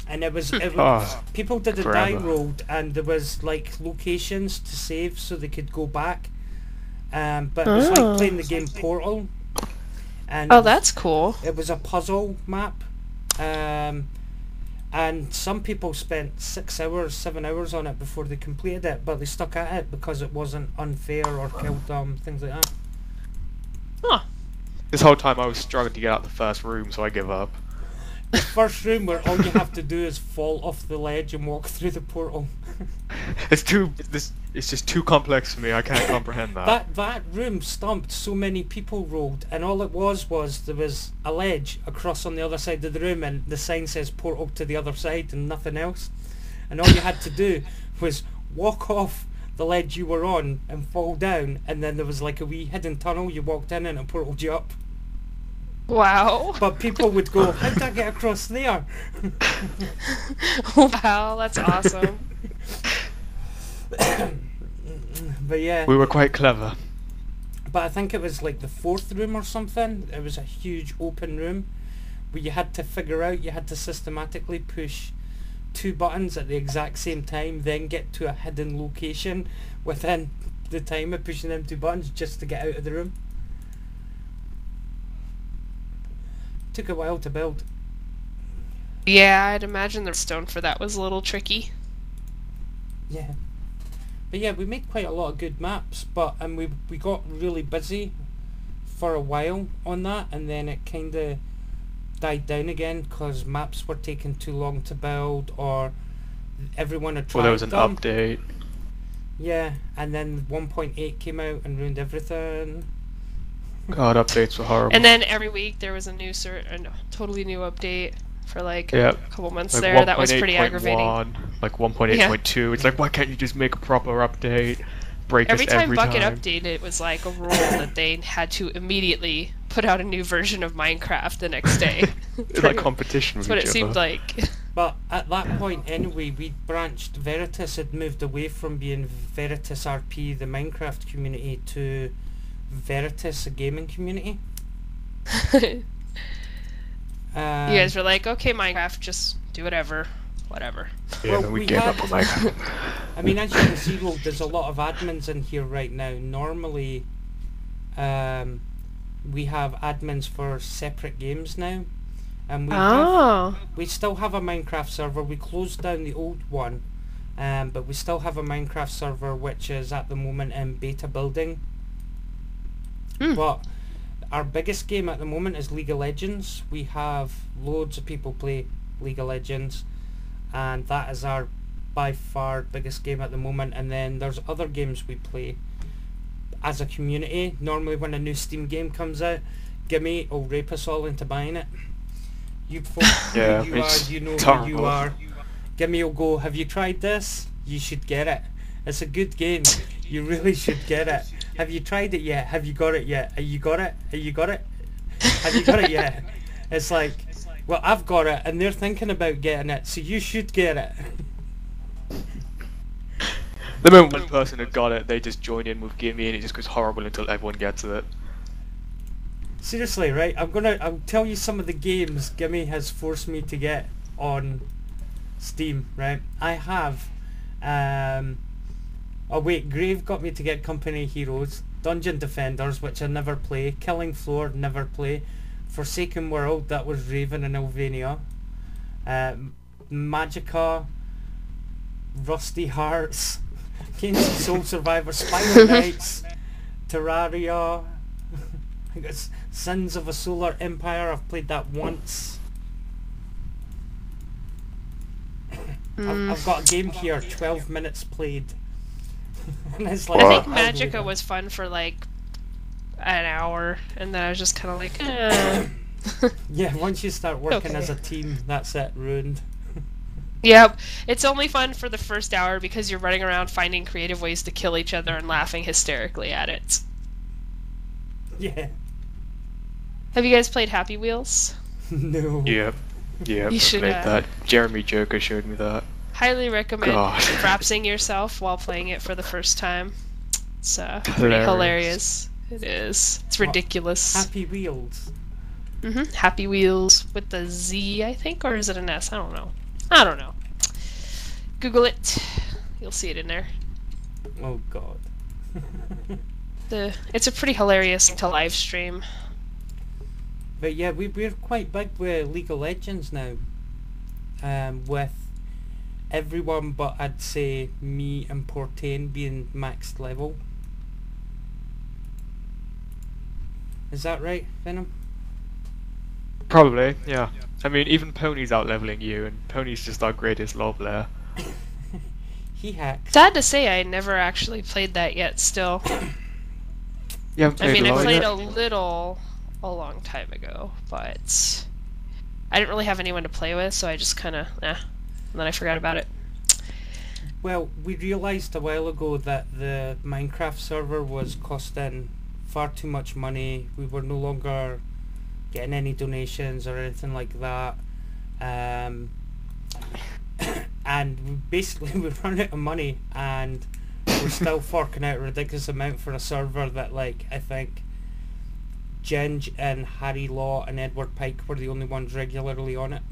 And it was Oh, people did a die forever. rolled, and there was like locations to save so they could go back. But it was Oh. like playing the game Portal. And Oh, that's cool. it was a puzzle map. And some people spent 6 hours, 7 hours on it before they completed it, but they stuck at it because it wasn't unfair or killed them, things like that. Huh. This whole time I was struggling to get out the first room, so I give up. The first room where all you have to do is fall off the ledge and walk through the portal. It's just too complex for me. I can't comprehend that. That room stumped so many people rolled, and all it was there was a ledge across on the other side of the room, and the sign says portal to the other side and nothing else. And all you had to do was walk off the ledge you were on and fall down, and then there was like a wee hidden tunnel, you walked in and it portaled you up. Wow. But people would go, how did I get across there? Wow, that's awesome. But yeah. We were quite clever. But I think it was like the 4th room or something. It was a huge open room where you had to figure out, you had to systematically push 2 buttons at the exact same time, then get to a hidden location within the time of pushing them 2 buttons just to get out of the room. Took a while to build. Yeah, I'd imagine the stone for that was a little tricky. Yeah. But yeah, we made quite a lot of good maps, and we got really busy for a while on that, and then it kind of died down again because maps were taking too long to build, or everyone had tried Well, there was an them. update. Yeah, and then 1.8 came out and ruined everything. God, updates were horrible. And then every week there was a new totally new update for like Yep. a couple months Like there. That was pretty 1.8.1, aggravating. like 1.8.2. It's like, why can't you just make a proper update? Break Every us time every Bucket time. updated, it was like a rule that they had to immediately put out a new version of Minecraft the next day. It's like competition with That's what each it seemed other. like. But at that point anyway, we branched. Veritas had moved away from being VeritasRP, the Minecraft community, to Veritas, a gaming community. You guys were like, okay, Minecraft, just do whatever. Yeah, Well, we we gave had- up on Minecraft. I mean, as you can see, Rogue, there's a lot of admins in here right now. Normally, we have admins for separate games now, and we still have a Minecraft server. We closed down the old one, but we still have a Minecraft server which is at the moment in beta building. But our biggest game at the moment is League of Legends. We have loads of people play League of Legends, and that is our by far biggest game at the moment. And then there's other games we play as a community. Normally when a new Steam game comes out, Gimme will rape us all into buying it. You folks, Yeah, who you are, it's you know who terrible. you are. Gimme will go, have you tried this? You should get it. It's a good game. You really should get it. Have you tried it yet? Have you got it yet? Have you got it? Have you got it? Have you got it yet? It's like, well, I've got it, and they're thinking about getting it, so you should get it. The moment one person had got it, they just join in with Gimme and it just goes horrible until everyone gets it. Seriously, right? I'll tell you some of the games Gimme has forced me to get on Steam, right? I have, oh wait, Grave got me to get Company Heroes, Dungeon Defenders, which I never play, Killing Floor, never play, Forsaken World, that was Raven and Elvania, Magica, Rusty Hearts, Kings of Soul Survivor, Spiral Knights, Terraria, I guess Sins of a Solar Empire, I've played that once. I've got a game here, 12 minutes played. And it's like, I think I'll do Magica that. was fun for like an hour, and then I was just kind of like, eh. Yeah, once you start working as a Okay. team, that's it, ruined. Yep, it's only fun for the first hour because you're running around finding creative ways to kill each other and laughing hysterically at it. Yeah. Have you guys played Happy Wheels? No. Yep. Yep, You I should, played that. Jeremy Joker showed me that. Highly recommend God. frapsing yourself while playing it for the first time. It's pretty Hilarious. hilarious. It is. It's ridiculous. Happy Wheels. Happy Wheels with the Z, I think, or is it an S? I don't know. Google it. You'll see it in there. Oh god. It's a pretty hilarious to live stream. But yeah, we're quite big with League of Legends now. With everyone but I'd say me and Portain being maxed level. Is that right, Venom? Probably, yeah. I mean, even Pony's out leveling you, and Pony's just our greatest love player. He hacks. Sad to say, I never actually played that yet. Still, You haven't I played mean, I lot played yet? a little, a long time ago, but I didn't really have anyone to play with, so I just kind of, and then I forgot about it. Well, we realised a while ago that the Minecraft server was costing far too much money. We were no longer getting any donations or anything like that. And we run out of money, and we're still forking out a ridiculous amount for a server that, like, I think Ginge and Harry Law and Edward Pike were the only ones regularly on it.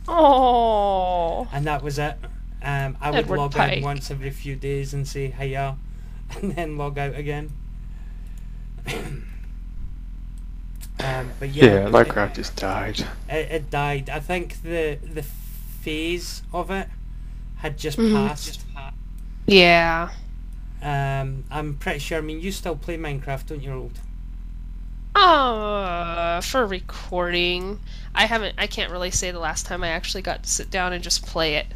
Oh. And that was it. I would Edward log Pike. in once every few days and say hiya, and then log out again. But Yeah, Minecraft just died. It died. I think the phase of it had just Mhm. passed. Yeah. I'm pretty sure. I mean, you still play Minecraft, don't you, Old? For recording, I can't really say the last time I actually got to sit down and just play it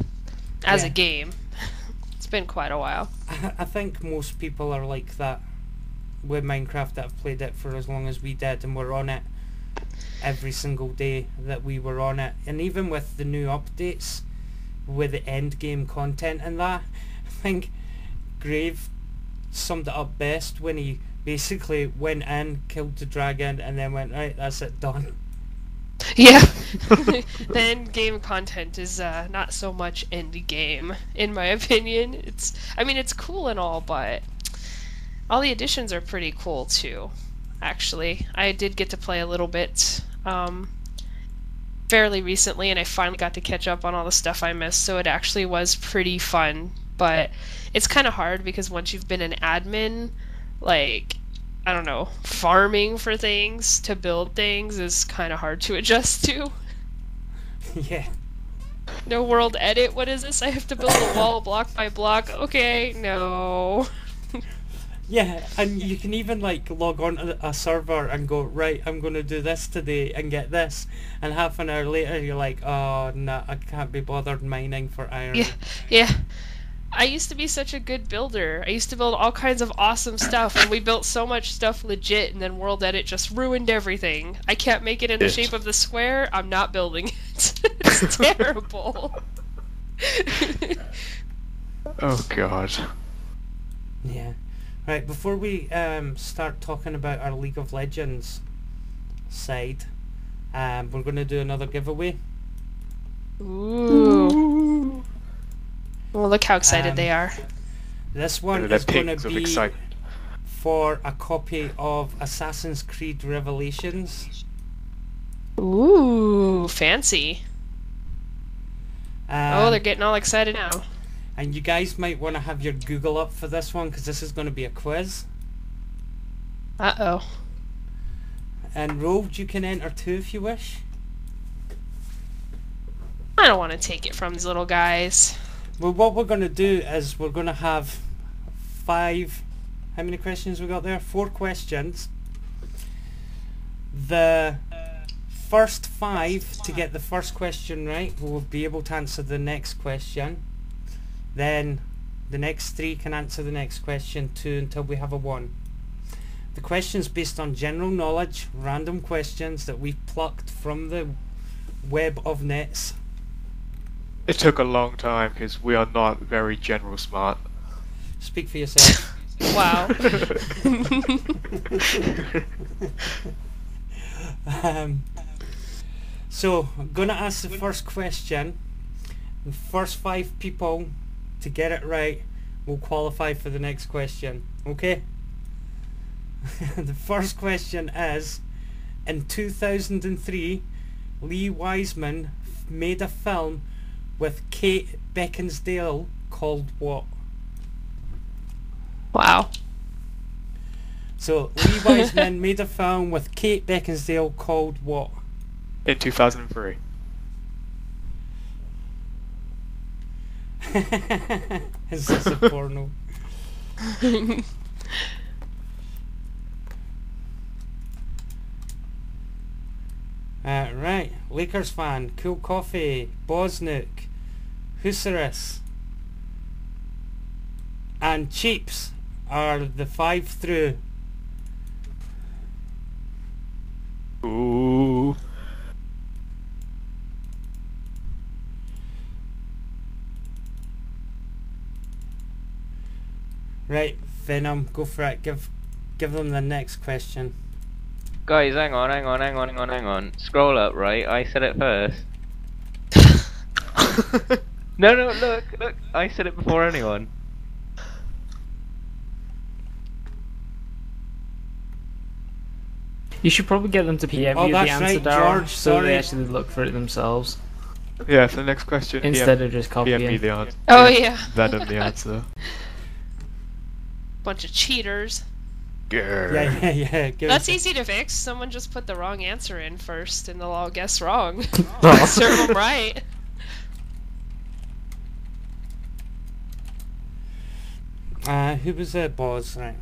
as a Yeah. game. It's been quite a while. I think most people are like that with Minecraft that have played it for as long as we did, and we're on it every single day that we were on it. And even with the new updates, with the end game content and that, I think Grave summed it up best when he basically went in, killed the dragon, and then went, right, that's it, done. Yeah. The end game content is not so much end game, in my opinion. It's cool and all, but all the additions are pretty cool too. Actually, I did get to play a little bit fairly recently, and I finally got to catch up on all the stuff I missed, so it actually was pretty fun. But it's kind of hard because once you've been an admin, like, I don't know, farming for things to build things is kind of hard to adjust to. Yeah. No world edit, what is this? I have to build a wall block by block. Okay, no. Yeah, and you can even like log on to a server and go, right, I'm going to do this today and get this, and half an hour later you're like, oh no, I can't be bothered mining for iron. Yeah. I used to be such a good builder. I used to build all kinds of awesome stuff, and we built so much stuff legit, and then World Edit just ruined everything. I can't make it in the shape of the square, I'm not building it. It's terrible. Oh god. Yeah. Right, before we start talking about our League of Legends side, we're going to do another giveaway. Ooh. Well, look how excited they are. This one They're is going pigs to of be excitement. for a copy of Assassin's Creed Revelations. Ooh, fancy. Oh, they're getting all excited now. And you guys might want to have your Google up for this one, because this is going to be a quiz. Uh-oh. And Roald, you can enter too if you wish. I don't want to take it from these little guys. Well, what we're going to do is we're going to have 5... How many questions we got there? 4 questions. The first 5 to get the first question right will be able to answer the next question. Then the next 3 can answer the next question too until we have a 1. The question's based on general knowledge, random questions that we've plucked from the web of nets. It took a long time because we are not very general smart. Speak for yourself. Wow. So, I'm going to ask the first question. The first 5 people to get it right will qualify for the next question. Okay? The first question is, in 2003, Lee Wiseman made a film with Kate Beckinsale called what? Wow. So, Lee Wiseman made a film with Kate Beckinsale called what? In 2003. Is this a porno? Right, Lakers fan, Cool Coffee, Bosnook, Husaris, and Cheaps are the 5 through. Ooh. Right, Venom, go for it. Give them the next question. Guys, hang on. Scroll up, right? I said it first. No, look. I said it before anyone. You should probably get them to PM Oh, you the that's answer, right, Darryl, George, so sorry. they actually look for it themselves. Yeah, for the next question, Instead of just PM me copying. the answer. Oh, yeah. Venom the answer. Bunch of cheaters. Grr. Yeah. Give That's it- easy to fix. Someone just put the wrong answer in first, and they'll all guess wrong. Serve them right. Who was it? Boz, right.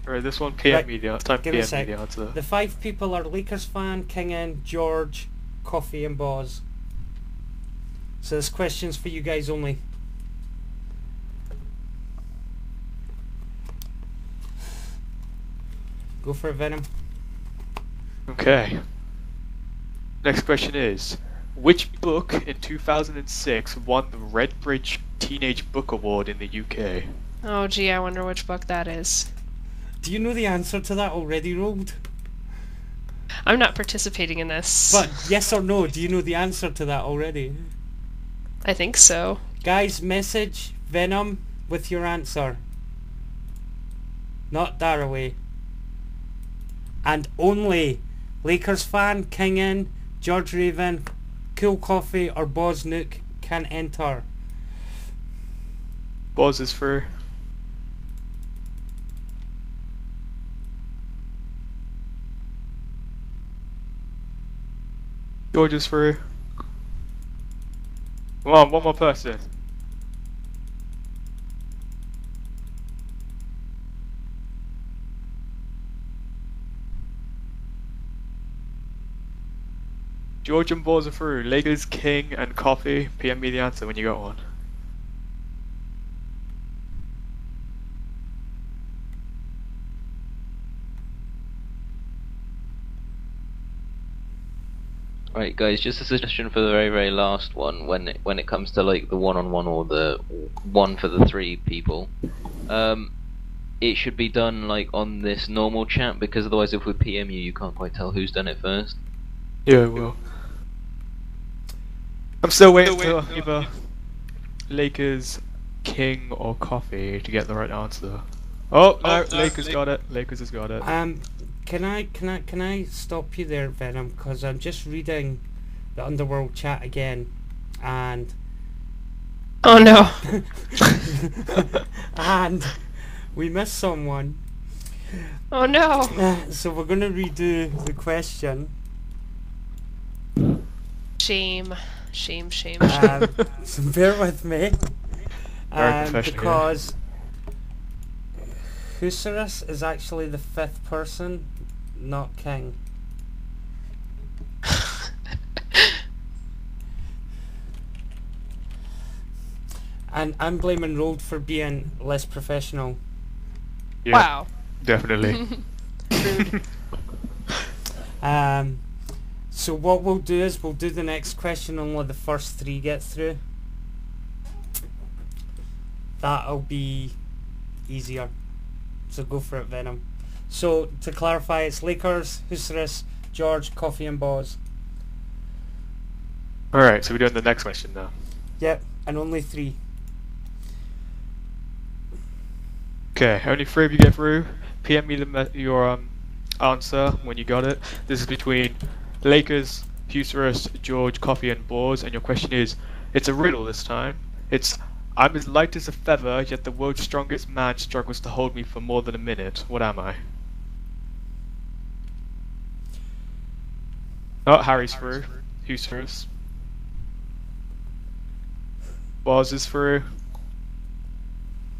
Right, this one PM Right, me the answer. give me a PM me sec. the answer. The 5 people are Lakers fan, Kingen, George, Coffee, and Boz. So this question's for you guys only. Go for it, Venom. Okay. Next question is, which book in 2006 won the Redbridge Teenage Book Award in the UK? Oh, gee, I wonder which book that is. Do you know the answer to that already, Rolled? I'm not participating in this. But yes or no, do you know the answer to that already? I think so. Guys, message Venom with your answer. Not Daraway. And only Lakers fan, Kingen, George Raven, Cool Coffee or Boz Nook can enter. Boz is through. George is through. Come on, one more person. George and Boz are through. Lakers, King, and Coffee. PM me the answer when you got one. Right, guys, just a suggestion for the very last one, when it comes to like the one-on-one or the one for the 3 people, it should be done like on this normal chat, because otherwise if we PM you can't quite tell who's done it first. Yeah, well. I'm still waiting for either Lakers, King, or Coffee to get the right answer. Oh no, Lakers got it. Lakers has got it. Can I stop you there, Venom? Because I'm just reading the Underworld chat again, and Oh no. and we missed someone. Oh no. So we're gonna redo the question. Shame. Shame. So bear with me, Very professional, because Huserus is actually the 5th person, not King. And I'm blaming Rolled for being less professional. Yeah, Wow. definitely. Rude. So what we'll do is we'll do the next question, only the first 3 get through. That'll be easier. So go for it, Venom. So to clarify, it's Lakers, Huserus, George, Coffee and Boz. Alright, so we're doing the next question now. Yep, and only 3. Okay, only 3 of you get through. PM me your answer when you got it. This is between Lakers, Huserus, George, Coffee and Boz, and your question is, it's a riddle this time. It's, I'm as light as a feather, yet the world's strongest man struggles to hold me for more than a minute. What am I? Oh, Harry's through. Huserus. Boz is through.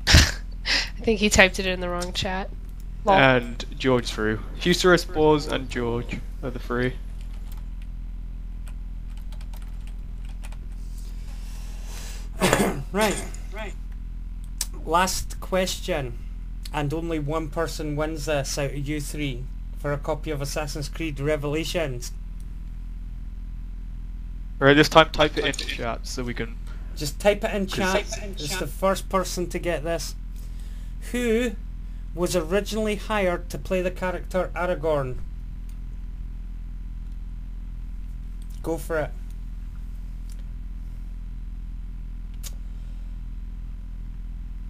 I think he typed it in the wrong chat. Lol. And George through. Huserus, Boz, and George are the 3. Right. Last question, and only one person wins this out of you 3 for a copy of Assassin's Creed Revelations. Alright, this time type it into chat so we can... Just type it in chat. It's the first person to get this. Who was originally hired to play the character Aragorn? Go for it.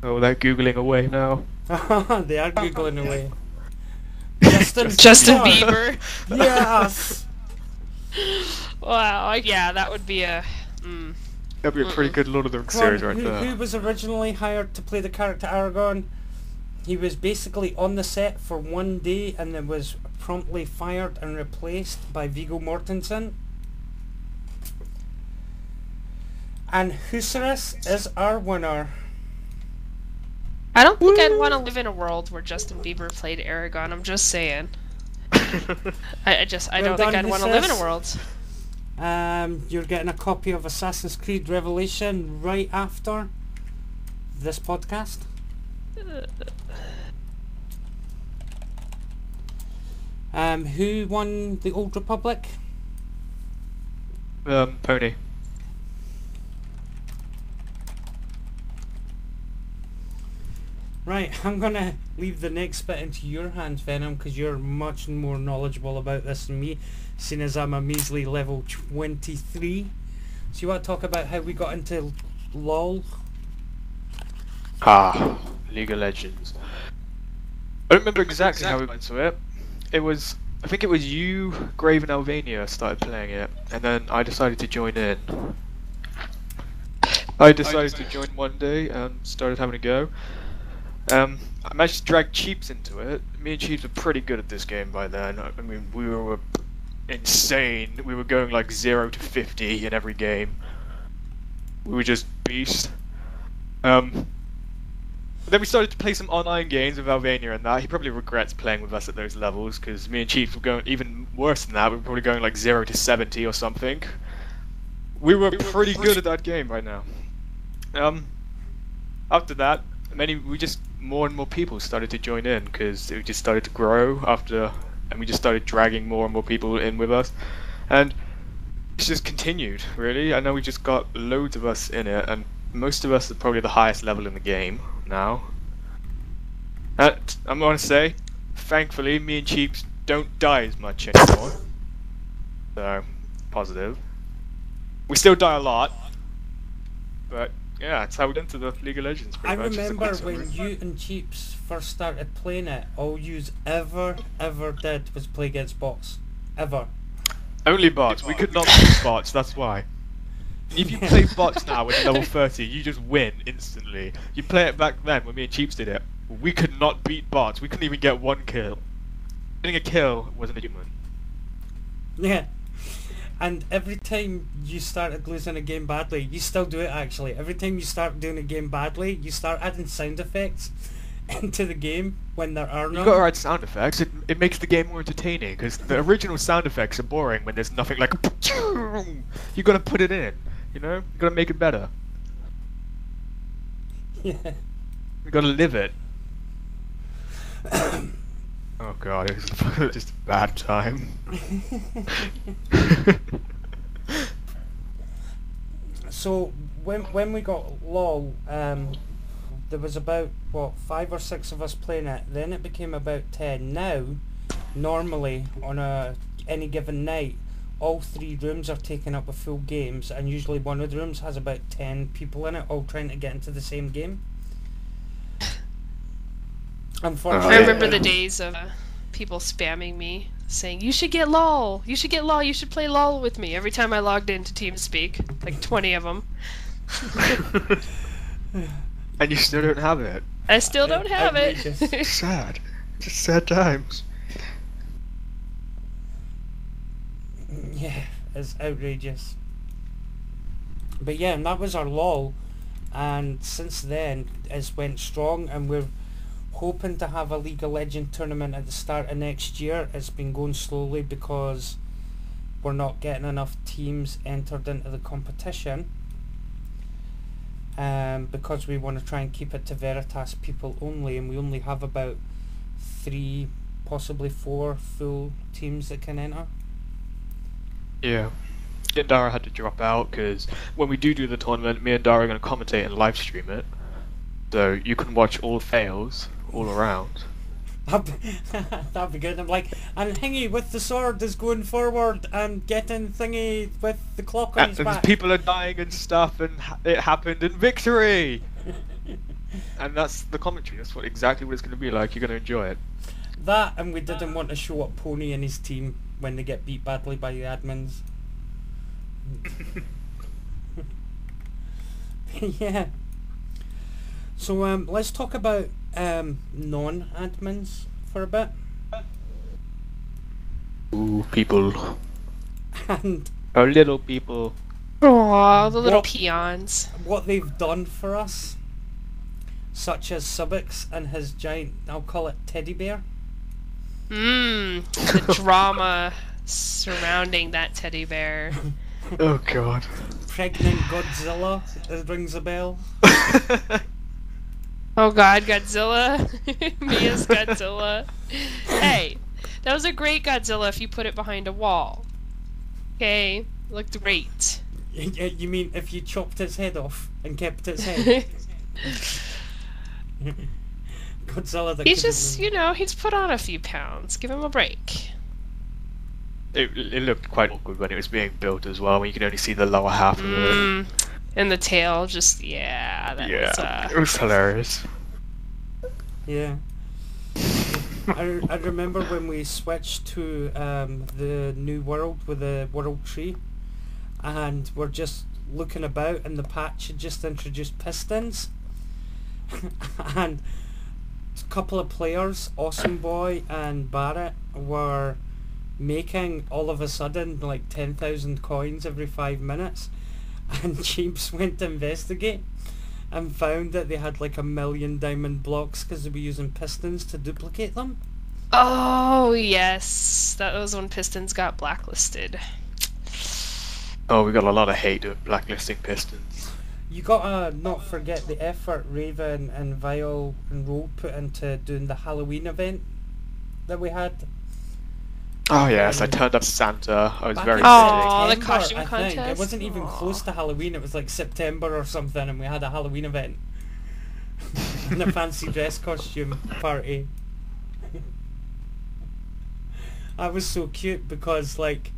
Oh, they're googling away now. They are googling away. Justin Bieber. Yes. Wow. Yeah, that would be a. That'd be a pretty good Lord of the Rings Come on, series right who there. was originally hired to play the character Aragorn? He was basically on the set for one day and then was promptly fired and replaced by Viggo Mortensen. And Huserus is our winner. I don't think I'd want to live in a world where Justin Bieber played Aragorn. I'm just saying. I don't think I'd want to live in a world. You're getting a copy of Assassin's Creed Revelation right after this podcast. Who won the Old Republic? Pony. Right, I'm gonna leave the next bit into your hands, Venom, because you're much more knowledgeable about this than me, seeing as I'm a measly level 23. So you want to talk about how we got into LOL? League of Legends. I don't remember exactly how we went to it. I think it was you, Grave and Albania started playing it, and then I decided to join in. I decided to join one day and started having a go. I managed to drag Cheeps into it. Me and Cheeps were pretty good at this game by then. I mean, we were insane. We were going like 0 to 50 in every game. We were just beast. Then we started to play some online games with Albania and that. He probably regrets playing with us at those levels, because me and Cheeps were going even worse than that. We were probably going like 0 to 70 or something. We were pretty good at that game right now. After that, more and more people started to join in, because it just started to grow and we just started dragging more and more people in with us, and it's just continued, really. I know we just got loads of us in it, and most of us are probably the highest level in the game now. And I'm gonna say, thankfully, me and Cheeps don't die as much anymore, so positive. We still die a lot, but yeah, that's how we got into the League of Legends. I Pretty much. remember when you and Cheeps first started playing it, all yous ever did was play against bots. Ever. Only bots. We could not beat bots, that's why. If you play bots now at level 30, you just win instantly. You play it back then when me and Cheeps did it, we could not beat bots. We couldn't even get one kill. Getting a kill was an achievement. Yeah. And every time you started losing a game badly, you still do it actually. Every time you start doing a game badly, you start adding sound effects into the game when there are none. You gotta add sound effects. It makes the game more entertaining, because the original sound effects are boring when there's nothing like a you gotta put it in, you know? You gotta make it better. Yeah. You gotta live it. Oh god, it was just a bad time. So when we got LOL, there was about 5 or 6 of us playing it. Then it became about 10. Now, normally on any given night, all 3 rooms are taken up with full games, and usually one of the rooms has about 10 people in it, all trying to get into the same game. Unfortunately, I remember the days of people spamming me saying, "You should get LOL. You should get LOL. You should play LOL with me." Every time I logged into TeamSpeak, like 20 of them. And you still don't have it. I still don't have it. Sad. Just sad times. Yeah, it's outrageous. But yeah, and that was our LOL, and since then it's went strong, and we're hoping to have a League of Legends tournament at the start of next year. It's been going slowly because we're not getting enough teams entered into the competition, because we want to try and keep it to Veritas people only, and we only have about 3, possibly 4 full teams that can enter. Yeah. Me and Dara had to drop out, because when we do the tournament, me and Dara are going to commentate and live stream it. So you can watch all fails all around. That'd be good. I'm like, and Hingy with the sword is going forward and getting Thingy with the clock on his And back. people are dying and stuff, and it happened in victory. And that's the commentary. That's exactly what it's going to be like. You're going to enjoy it. That, and we didn't want to show up Pony and his team when they get beat badly by the admins. Yeah. So let's talk about non-admins for a bit. Ooh, people. And Our little people. Aw, the little What- peons. what they've done for us, such as Subbix and his giant, I'll call it teddy bear. The drama surrounding that teddy bear. Oh god. Pregnant Godzilla, it rings a bell. Oh god, Godzilla. Mia's Godzilla. Hey, that was a great Godzilla if you put it behind a wall. Okay, looked great. You mean if you chopped its head off and kept its head? Godzilla that He's couldn't just, move. you know, he's put on a few pounds. Give him a break. It looked quite awkward when it was being built as well, when you could only see the lower half of it. And the tail, just, that Yeah, was, it was hilarious. Yeah. I remember when we switched to the new world with the world tree, and we're just looking about, and the patch had just introduced pistons, and a couple of players, Awesome Boy and Barrett, were making all of a sudden like 10,000 coins every 5 minutes, and Jeeps went to investigate and found that they had like 1 million diamond blocks because they were using pistons to duplicate them. Oh, yes. That was when Pistons got blacklisted. Oh, we got a lot of hate of blacklisting Pistons. You gotta not forget the effort Raven and Vile and Roll put into doing the Halloween event that we had. Oh yes, I turned up Santa. I was Back very in Aw, the September, costume I think. contest? It wasn't even Aw. close to Halloween, it was like September or something, and we had a Halloween event. And a fancy dress costume party. That was so cute because like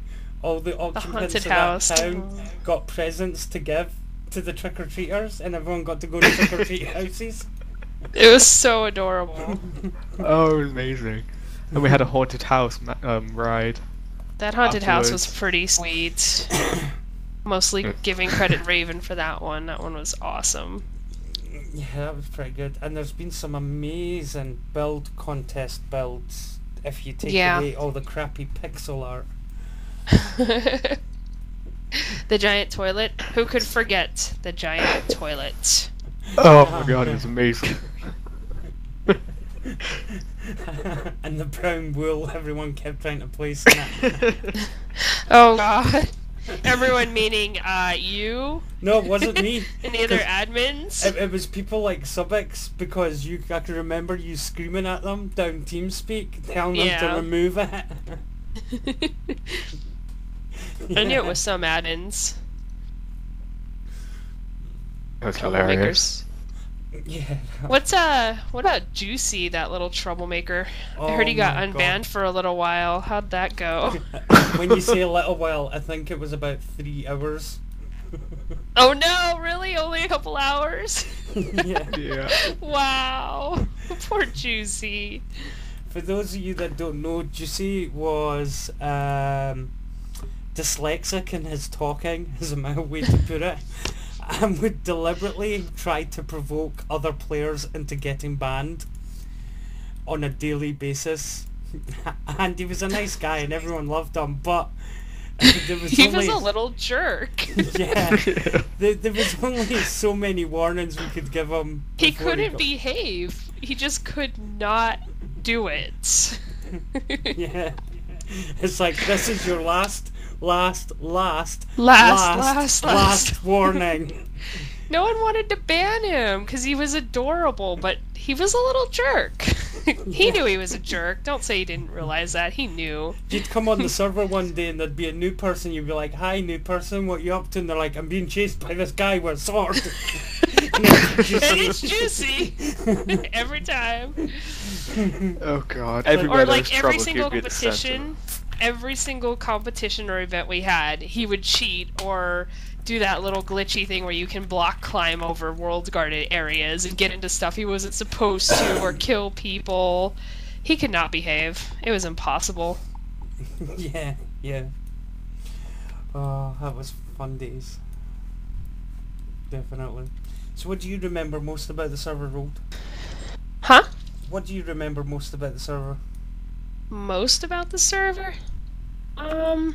all the occupants haunted of that house. town got presents to give to the trick-or-treaters, and everyone got to go to trick-or-treat houses. It was so adorable. Oh, it was amazing. And we had a haunted house ride. That haunted house was Afterwards. pretty sweet. Mostly giving credit Raven for that one. That one was awesome. Yeah, that was pretty good. And there's been some amazing build contest builds if you take Yeah. away all the crappy pixel art. The giant toilet. Who could forget the giant toilet? Oh my god, it was amazing. And the brown wool everyone kept trying to place in it. Oh god. Everyone meaning you No, it wasn't me. and the other admins. It was people like Subbix, because I can remember you screaming at them down TeamSpeak, telling them to Yeah. remove it. I knew it was some admins. That was hilarious. Troublemakers. Yeah. What about Juicy, that little troublemaker? I heard he Oh got my unbanned God. for a little while. How'd that go? When you say a little while, I think it was about 3 hours. Oh no, really? Only a couple hours? Yeah. Yeah. Wow. Poor Juicy. For those of you that don't know, Juicy was dyslexic in his talking, is a mild way to put it, and would deliberately try to provoke other players into getting banned on a daily basis. And he was a nice guy and everyone loved him, but there was He only... was a little jerk. Yeah, there was only so many warnings we could give him. He before couldn't got- behave. He just could not do it. Yeah. It's like, this is your last Last warning. No one wanted to ban him because he was adorable, but he was a little jerk. He knew he was a jerk. Don't say he didn't realize that. He knew. You'd come on the server one day and there'd be a new person, you'd be like, hi new person, what you up to? And they're like, I'm being chased by this guy with a sword. And And it's Juicy. Every time. Oh god. Or Everywhere there was like every trouble, single he'd be at the center. competition, every single competition or event we had, he would cheat or do that little glitchy thing where you can block climb over world guarded areas and get into stuff he wasn't supposed to or kill people. He could not behave. It was impossible. Yeah, yeah. Oh, that was fun days. Definitely. So what do you remember most about the server, Road? Huh? What do you remember most about the server? Most about the server? I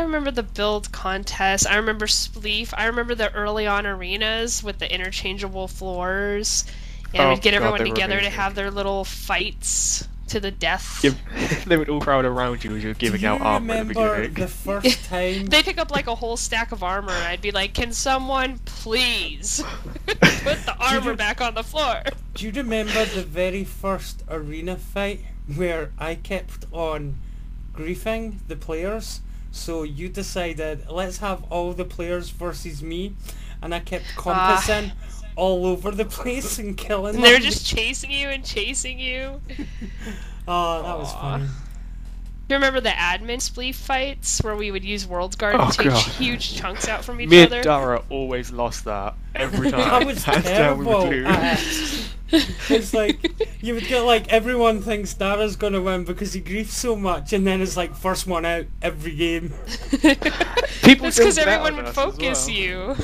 remember the build contest. I remember Spleef. I remember the early on arenas with the interchangeable floors. And Oh, we'd get God, everyone they were together to amazing. have their little fights to the death. They would all crowd around you as you were giving do you out armor at the remember beginning. the first time? They'd pick up like a whole stack of armor and I'd be like, can someone please put the armor back on the floor? Do you remember the very first arena fight where I kept on griefing the players? So you decided, let's have all the players versus me, and I kept compassing all over the place and killing And them. they're just chasing you and chasing you. Oh, that was funny. Do you remember the admin spleef fights where we would use World Guard Oh, to take God. huge chunks out from each Me other? and Dara always lost that every time. I was Hands down, we would terrible lose. at it. It's like, you would get like, everyone thinks Dara's gonna win because he griefs so much, and then it's like, first one out every game. People It's because don't bet everyone on would us as focus well. you.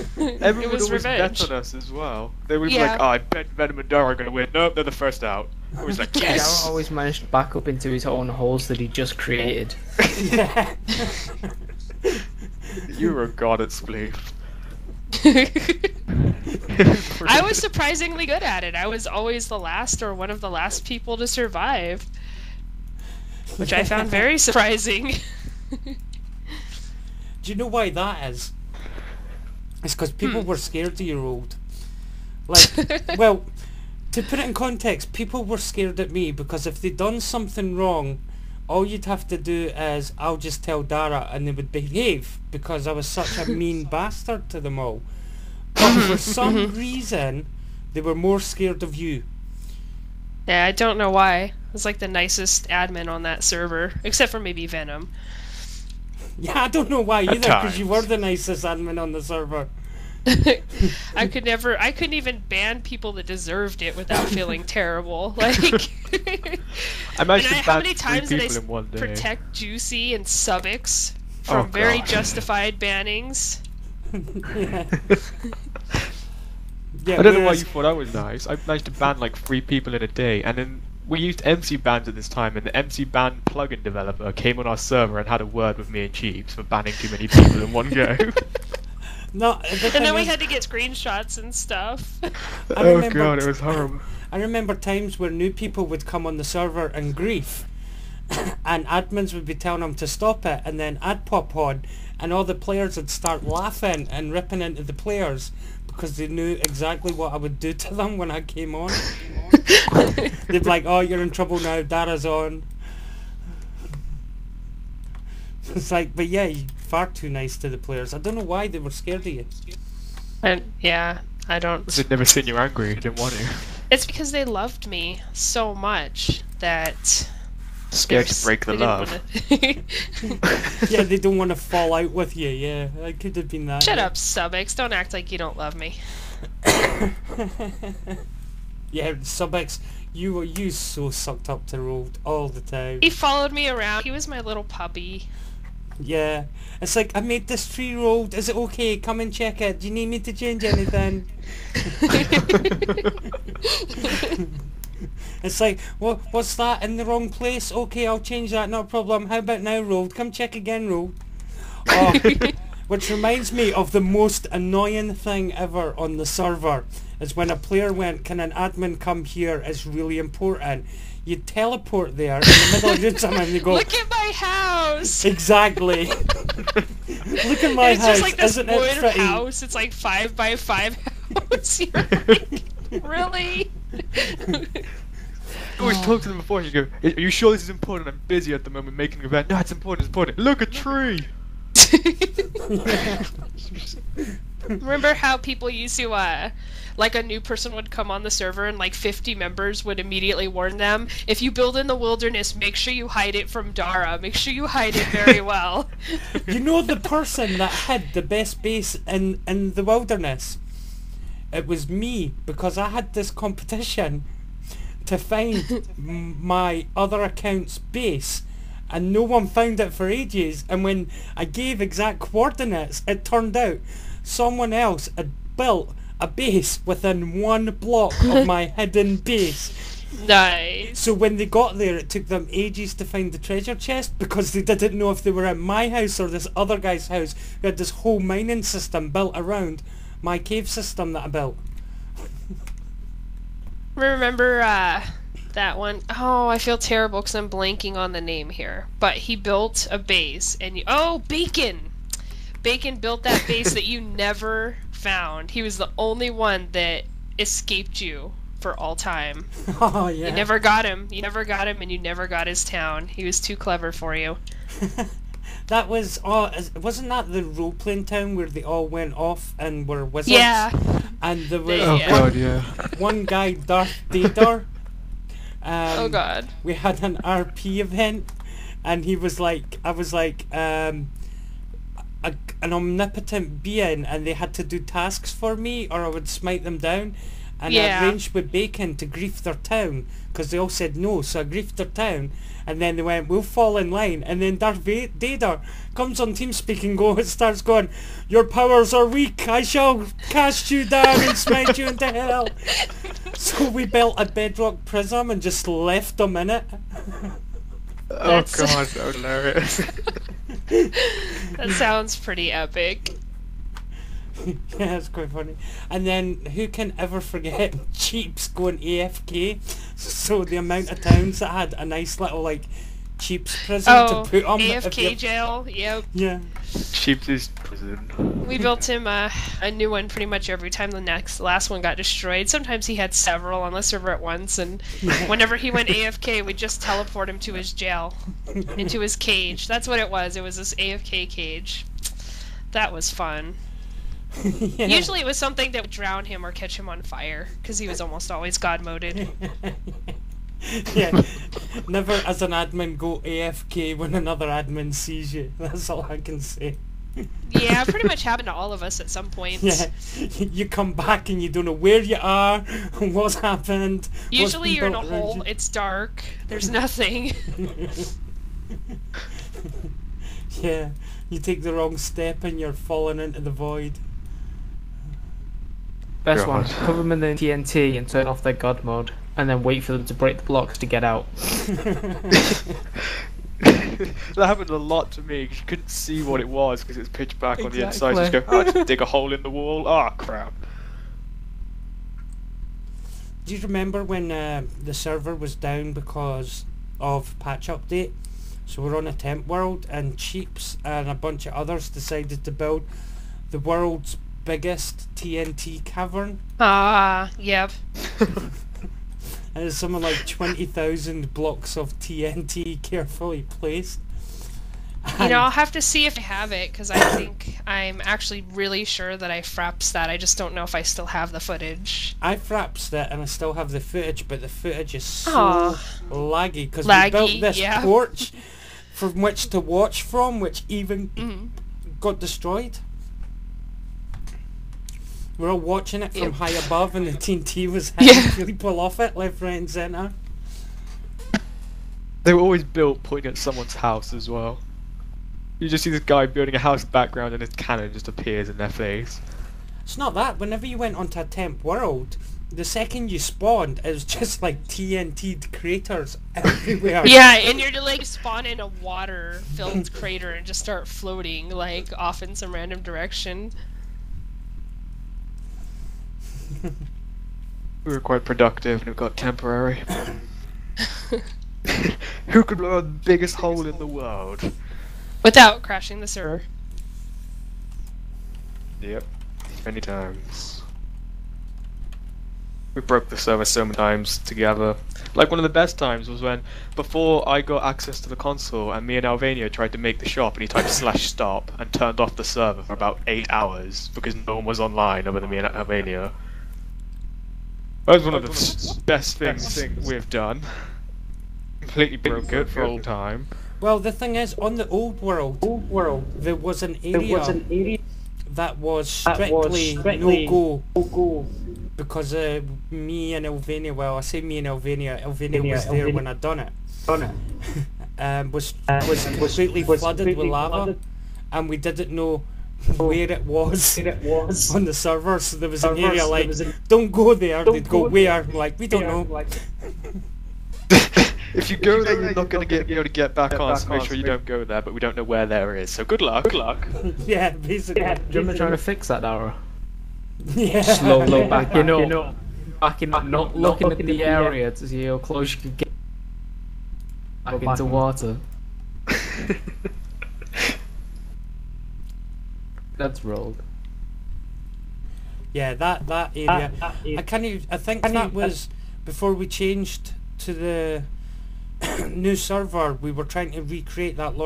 Everyone It was would always revenge. bet on us as well. They would be Yeah. like, oh, I bet Venom and Dara are going to win. Nope, they're the first out. I was like, Dara yes! always managed to back up into his own holes that he just created. Yeah. You were a god at Spleef. I was surprisingly good at it. I was always the last or one of the last people to survive, which I found very surprising. Do you know why that is? It's because people were scared of your old. Like, well, to put it in context, people were scared at me because if they'd done something wrong, all you'd have to do is, I'll just tell Dara and they would behave because I was such a mean bastard to them all. But for some reason, they were more scared of you. Yeah, I don't know why. I was like the nicest admin on that server, except for maybe Venom. Yeah, I don't know why either, because you times. were the nicest admin on the server. I couldn't even ban people that deserved it without feeling terrible. Like, I managed and to how ban many 3 times did I people in one day. protect Juicy and Subix from Oh, very God. justified bannings? Yeah. Yeah, I don't know why whereas- you thought I was nice. I managed to ban like 3 people in a day, and then we used MC bans at this time, and the MC ban plugin developer came on our server and had a word with me and Cheeps for banning too many people in one go. No, the And thing then we is, had to get screenshots and stuff. I Oh remember god, it was horrible. I remember times where new people would come on the server and grief, and admins would be telling them to stop it, and then I'd pop on, and all the players would start laughing and ripping into the players because they knew exactly what I would do to them when I came on. They'd be like, "Oh, you're in trouble now. Dara's on." It's like, but yeah, you're far too nice to the players. I don't know why they were scared of you. And yeah, I don't. They'd never seen you angry, didn't want to. It's because they loved me so much that Scared they're to break the they didn't love. wanna- Yeah, they don't want to fall out with you. Yeah, that could have been that. Shut yeah. up, Subix. Don't act like you don't love me. Yeah, Subex, you so sucked up to road all the time. He followed me around. He was my little puppy. Yeah, it's like, I made this tree road. Is it okay? Come and check it. Do you need me to change anything? It's like, what's that in the wrong place? Okay, I'll change that. Not a problem. How about now, road? Come check again, road. Oh, which reminds me of the most annoying thing ever on the server is when a player went, can an admin come here? It's really important. You teleport there in the middle of doing something and they go, Look at my house. exactly. Look at my It's house. just like this Isn't it wood pretty? house. It's like 5 by 5 house. You're like, really? I always talk to them before and you go, are you sure this is important? I'm busy at the moment making an event. No, it's important, it's important. Look, a tree! Remember how people used to like a new person would come on the server and like 50 members would immediately warn them, if you build in the wilderness, make sure you hide it from Dara. Make sure you hide it very well. You know the person that had the best base in the wilderness? It was me, because I had this competition to find my other account's base, and no one found it for ages, and when I gave exact coordinates, it turned out someone else had built a base within 1 block of my hidden base. Nice. So when they got there, it took them ages to find the treasure chest, because they didn't know if they were at my house or this other guy's house who had this whole mining system built around my cave system that I built. Remember that one? Oh, I feel terrible because I'm blanking on the name here. But he built a base, and Bacon! Bacon built that base that you never found. He was the only one that escaped you for all time. Oh yeah. You never got him. You never got him, and you never got his town. He was too clever for you. That was, wasn't that the role-playing town where they all went off and were wizards? Yeah. And there was Oh Yeah. god, yeah. one guy, Darth Vader. Oh god. We had an RP event, and he was like, I was like, an omnipotent being, and they had to do tasks for me, or I would smite them down. And Yeah. I arranged with Bacon to grief their town, because they all said no, so I griefed their town, and then they went, we'll fall in line, and then Darth Vader comes on TeamSpeak and starts going, your powers are weak, I shall cast you down and smite you into hell. So we built a bedrock prism and just left them in it. Oh That's- god, that was hilarious. That sounds pretty epic. Yeah, it's quite funny. And then who can ever forget Cheaps going AFK? So the amount of towns that had a nice little like Cheaps prison Oh, to put on AFK jail. Yep. Yeah. Cheap's prison. We built him a new one pretty much every time the last one got destroyed. Sometimes he had several on the server at once, and whenever he went AFK, we'd just teleport him to his jail, into his cage. That's what it was. It was this AFK cage. That was fun. Yeah. Usually it was something that would drown him or catch him on fire, because he was almost always god-moded. Yeah. Never as an admin go AFK when another admin sees you. That's all I can say. Yeah, pretty much happened to all of us at some point. Yeah. You come back and you don't know where you are, what's happened. Usually what's you're in been a built around hole, you. it's dark, there's nothing. Yeah. You take the wrong step and you're falling into the void. Best one, God. cover them in the TNT and turn off their god mode, and then wait for them to break the blocks to get out. That happened a lot to me, 'cause you couldn't see what it was because it was pitch black on the inside. So you just Exactly. go, oh, just dig a hole in the wall. Oh crap. Do you remember when the server was down because of patch update? So we're on a temp world, and Cheaps and a bunch of others decided to build the world's biggest TNT cavern. Ah, yep. And it's something like 20,000 blocks of TNT carefully placed. You know, I'll have to see if I have it, because I think I'm actually really sure that I fraps that. I just don't know if I still have the footage. I frapsed it and I still have the footage, but the footage is so Aw. laggy because we Laggy, built this yeah. porch from which to watch from, which even Mhm. got destroyed. We're all watching it from Yep. high above, and the TNT was hitting Yeah. people off it left, right, and centre. They were always built pointing at someone's house as well. You just see this guy building a house background and his cannon just appears in their face. It's not that. Whenever you went onto a temp world, the second you spawned, it was just like TNT craters everywhere. Yeah, and you're to like spawn in a water-filled crater and just start floating like off in some random direction. We were quite productive and it got temporary. Who could blow the biggest hole in the world? Without crashing the server. Yep, many times. We broke the server so many times together. Like one of the best times was when, before I got access to the console and me and Alvania tried to make the shop, and he typed /stop and turned off the server for about 8 hours because no one was online other than me and Alvania. That was one of the best things we've done. Completely broke it for all time. Well, the thing is, on the old world, there was an area that was strictly no-go because me and Elvania, well, I say me and Elvania was there when I done it. Was completely flooded with lava, and we didn't know where it was on the server, so there was an area like, don't go there, they'd go where, like, we don't know. If you go there, you're not going to be able to get back on, so make sure you don't go there, but we don't know where there is, so good luck. Yeah, basically. Do you remember trying to fix that, Dara? Yeah. Slow backing up. Backing up, not looking at the area to see how close you could get back into water. That's rolled. Yeah, that area. I can't even, I think that was before we changed to the new server. We were trying to recreate that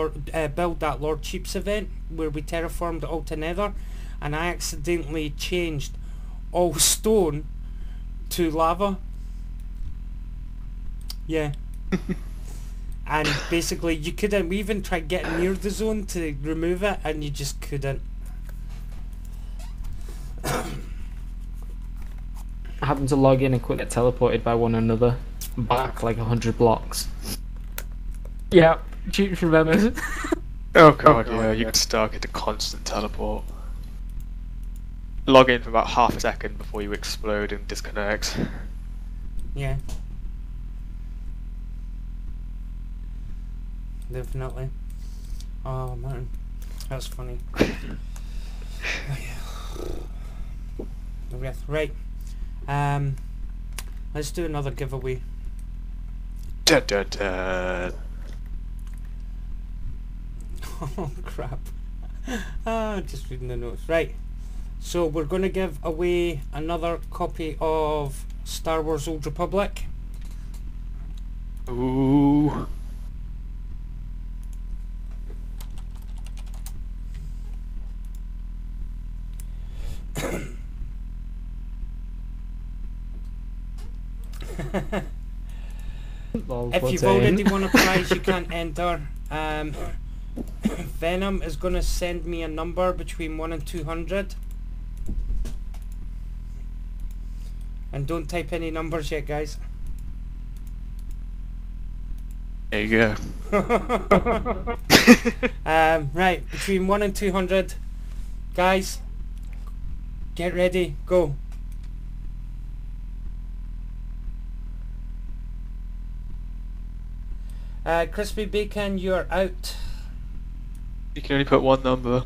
build that Lord Cheaps event where we terraformed all to Nether, and I accidentally changed all stone to lava. Yeah. And basically you couldn't, we even tried getting near the zone to remove it and you just couldn't. I happened to log in and quickly get teleported by one another back like 100 blocks. Yeah, Cheaps remembers. Oh god, yeah, you get stuck into constant teleport. Log in for about half a second before you explode and disconnect. Yeah. Definitely. Oh man, that's funny. Right. Let's do another giveaway. Da, da, da. Oh crap. Just reading the notes. Right. So we're going to give away another copy of Star Wars Old Republic. Ooh. If you've already won a prize, you can't enter. Venom is going to send me a number between 1 and 200. And don't type any numbers yet, guys. There you go. Right, between 1 and 200. Guys, get ready, go. Crispy Bacon, you're out. You can only put one number.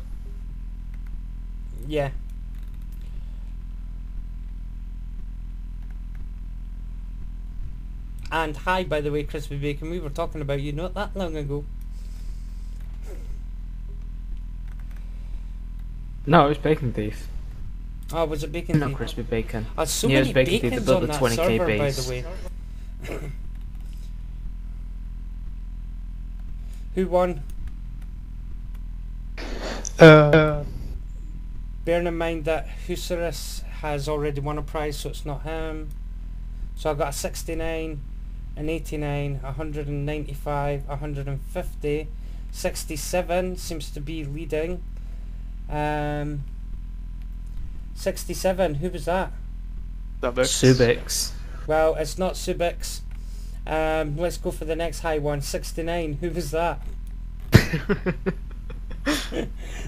Yeah. And hi, by the way, Crispy Bacon, we were talking about you not that long ago. No, it was Bacon Thief. Oh, was it Bacon Not Thief? Crispy Bacon. So Yeah, it many was Bacon Thief bacons that built on the that 20k server, base. by the way. Who won? Bearing in mind that Huserus has already won a prize, so it's not him. So I got a 69, an 89, 195, 150, 67 seems to be leading. 67, who was that? Subix. Well, it's not Subix. Let's go for the next high one. 69, who was that?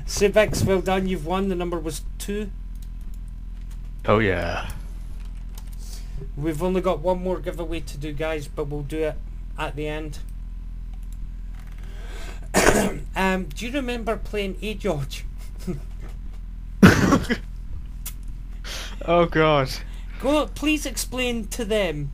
Subix, well done, you've won. The number was 2. Oh yeah. We've only got one more giveaway to do, guys, but we'll do it at the end. Do you remember playing A-George? Oh god. Go, please explain to them.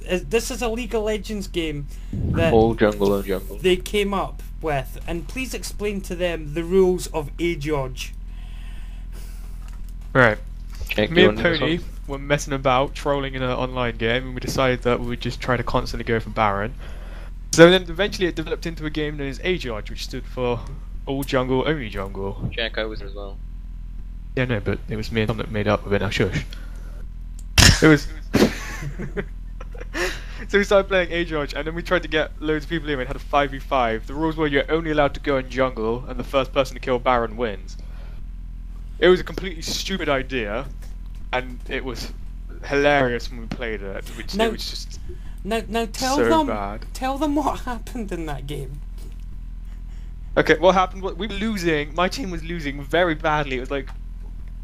This is a League of Legends game that All jungle. they came up with, and please explain to them the rules of A-George. Right. Check Me you and on this Pony one. were messing about, trolling in an online game, and we decided that we would just try to constantly go for Baron. So then eventually it developed into a game known as A-George, which stood for All Jungle, Only Jungle. Jack, I was as well. Yeah, no, but it was me and Tom that made up with it, now shush. It was... So we started playing Age, and then we tried to get loads of people in. We had a 5v5. The rules were you're only allowed to go in jungle, and the first person to kill Baron wins. It was a completely stupid idea, and it was hilarious when we played it. Which Now- it was just Now tell so them bad. tell them what happened in that game. Okay, what happened? We were losing. My team was losing very badly. It was like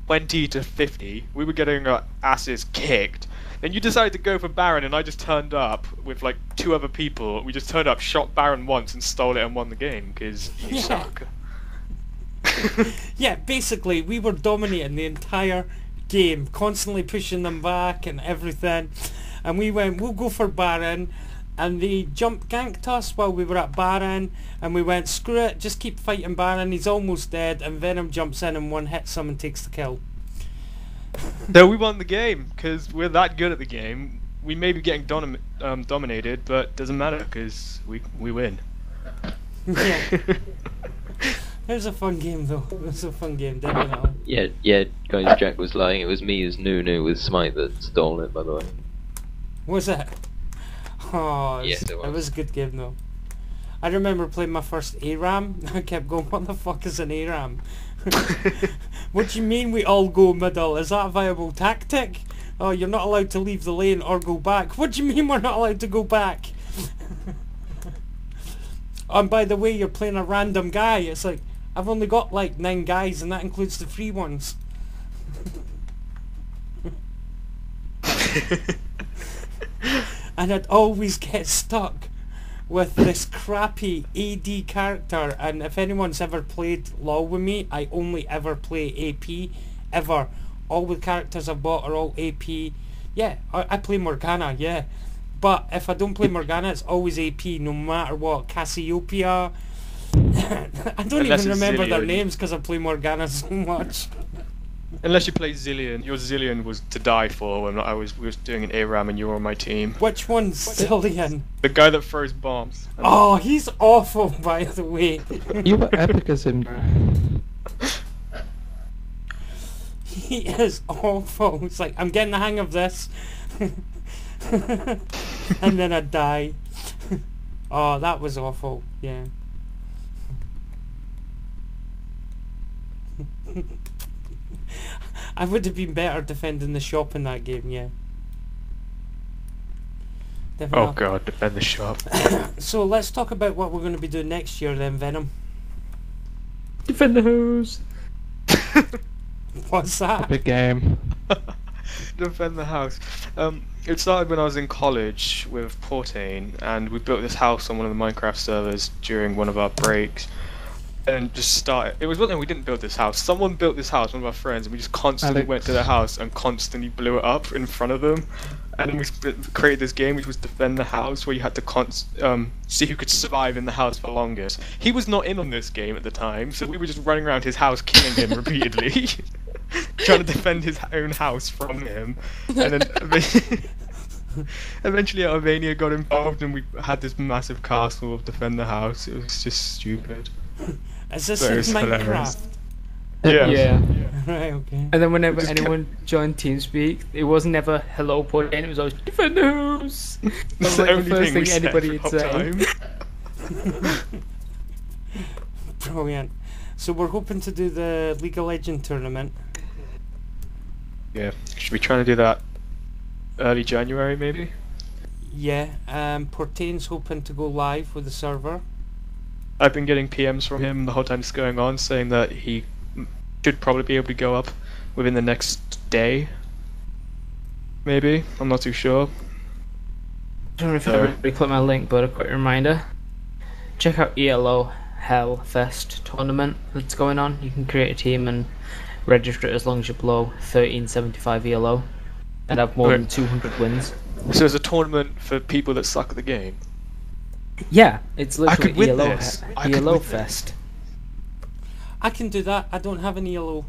20 to 50. We were getting our asses kicked. Then you decided to go for Baron, and I just turned up with like 2 other people. We just turned up, shot Baron once, and stole it and won the game because you Yeah. suck. Yeah, basically we were dominating the entire game, constantly pushing them back and everything. And we went, we'll go for Baron, and they ganked us while we were at Baron, and we went, screw it, just keep fighting Baron, he's almost dead, and Venom jumps in and one hits him and takes the kill. No, we won the game because we're that good at the game. We may be getting dominated, but doesn't matter because we win. Yeah. It was a fun game though. It was a fun game, definitely. Yeah, guys, Jack was lying. It was me as Nunu with Smite that stole it, by the way. Was it? Oh, Yes, it was. a good game though. I remember playing my first ARAM. I kept going, what the fuck is an ARAM? What do you mean we all go middle? Is that a viable tactic? Oh, you're not allowed to leave the lane or go back. What do you mean we're not allowed to go back? And by the way, you're playing a random guy. It's like, I've only got like 9 guys and that includes the free ones. And I'd always get stuck with this crappy AD character, and if anyone's ever played LoL with me, I only ever play AP, ever. All the characters I've bought are all AP. Yeah, I play Morgana, yeah. But if I don't play Morgana, it's always AP, no matter what. Cassiopeia. I don't Unless even it's remember their Zillion. names because I play Morgana so much. Unless you play Zillion. Your Zillion was to die for when we was doing an ARAM and you were on my team. Which one's Zillion? The guy that throws bombs. Oh, he's awful, by the way. You were epic as him. He is awful. It's like, I'm getting the hang of this. And then I die. Oh, that was awful. Yeah. I would have been better defending the shop in that game, yeah. Definitely. Oh god, defend the shop. So let's talk about what we're going to be doing next year then, Venom. Defend the hose. What's that? Epic game. Defend the house. It started when I was in college with Portain, and we built this house on one of the Minecraft servers during one of our breaks. And just started. It was well, no, we didn't build this house. Someone built this house, one of our friends, and we just constantly Alex. went to their house and constantly blew it up in front of them. And then we created this game which was Defend the House, where you had to see who could survive in the house for longest. He was not in on this game at the time, so we were just running around his house killing him repeatedly, trying to defend his own house from him. And then eventually Albania got involved, and we had this massive castle of Defend the House. It was just stupid. Is this That in is hilarious. Minecraft? Yeah. Yeah. Right, okay. And then whenever Just anyone joined TeamSpeak, it was never hello Portain, it was always defend the house. That That's was the like only the first thing we thing said anybody for would the say. time. Brilliant. So we're hoping to do the League of Legends tournament. Yeah, should we try to do that early January maybe? Yeah, Portain's hoping to go live with the server. I've been getting PMs from him the whole time it's going on, saying that he should probably be able to go up within the next day. Maybe, I'm not too sure. I don't know if I already clicked my link, but a quick reminder. Check out ELO Hellfest tournament that's going on. You can create a team and register it as long as you're below 1375 ELO and have more than 200 wins. So it's a tournament for people that suck at the game. Yeah, it's I could literally win ELO, this. I could ELO win Fest. I can do that. I don't have an ELO.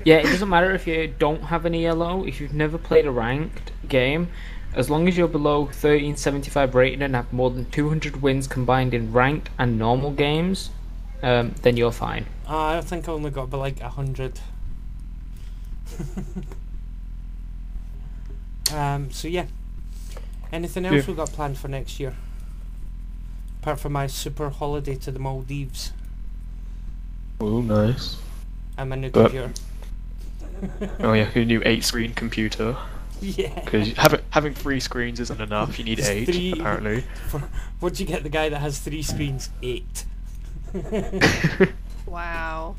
Yeah, it doesn't matter if you don't have an ELO, if you've never played a ranked game, as long as you're below 1375 rated and have more than 200 wins combined in ranked and normal games, then you're fine. I think I only got about like 100. So yeah. Anything else Yeah. we got planned for next year? Apart from my super holiday to the Maldives Oh, nice. and my new But- computer. Oh yeah, your new 8-screen computer. Yeah. Because having 3 screens isn't enough. You need It's 8, three- apparently. What'd you get the guy that has 3 screens? 8. Wow.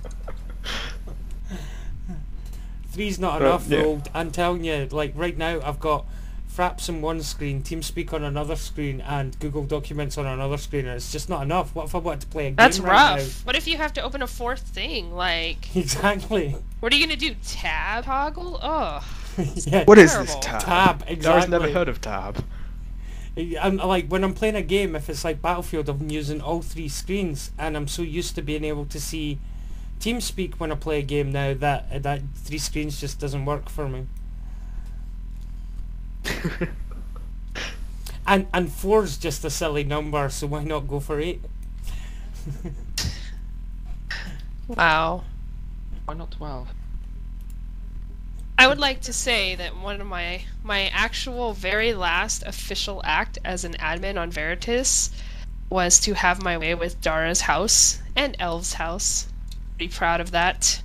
3's not But, enough, yeah. though. I'm telling you, like right now I've got Fraps on one screen, TeamSpeak on another screen, and Google Documents on another screen, and it's just not enough. What if I wanted to play a game That's right rough. What if you have to open a fourth thing? Like, now? Exactly. what are you gonna do? Tab toggle? Ugh. Yeah. What is this Terrible. tab? Tab, Dara's exactly. never heard of tab. I'm like when I'm playing a game, if it's like Battlefield, I'm using all 3 screens, and I'm so used to being able to see TeamSpeak when I play a game now that 3 screens just doesn't work for me. And 4's just a silly number, so why not go for 8? Wow. Why not 12? I would like to say that one of my actual very last official act as an admin on Veritas was to have my way with Dara's house and Elv's house. Pretty proud of that.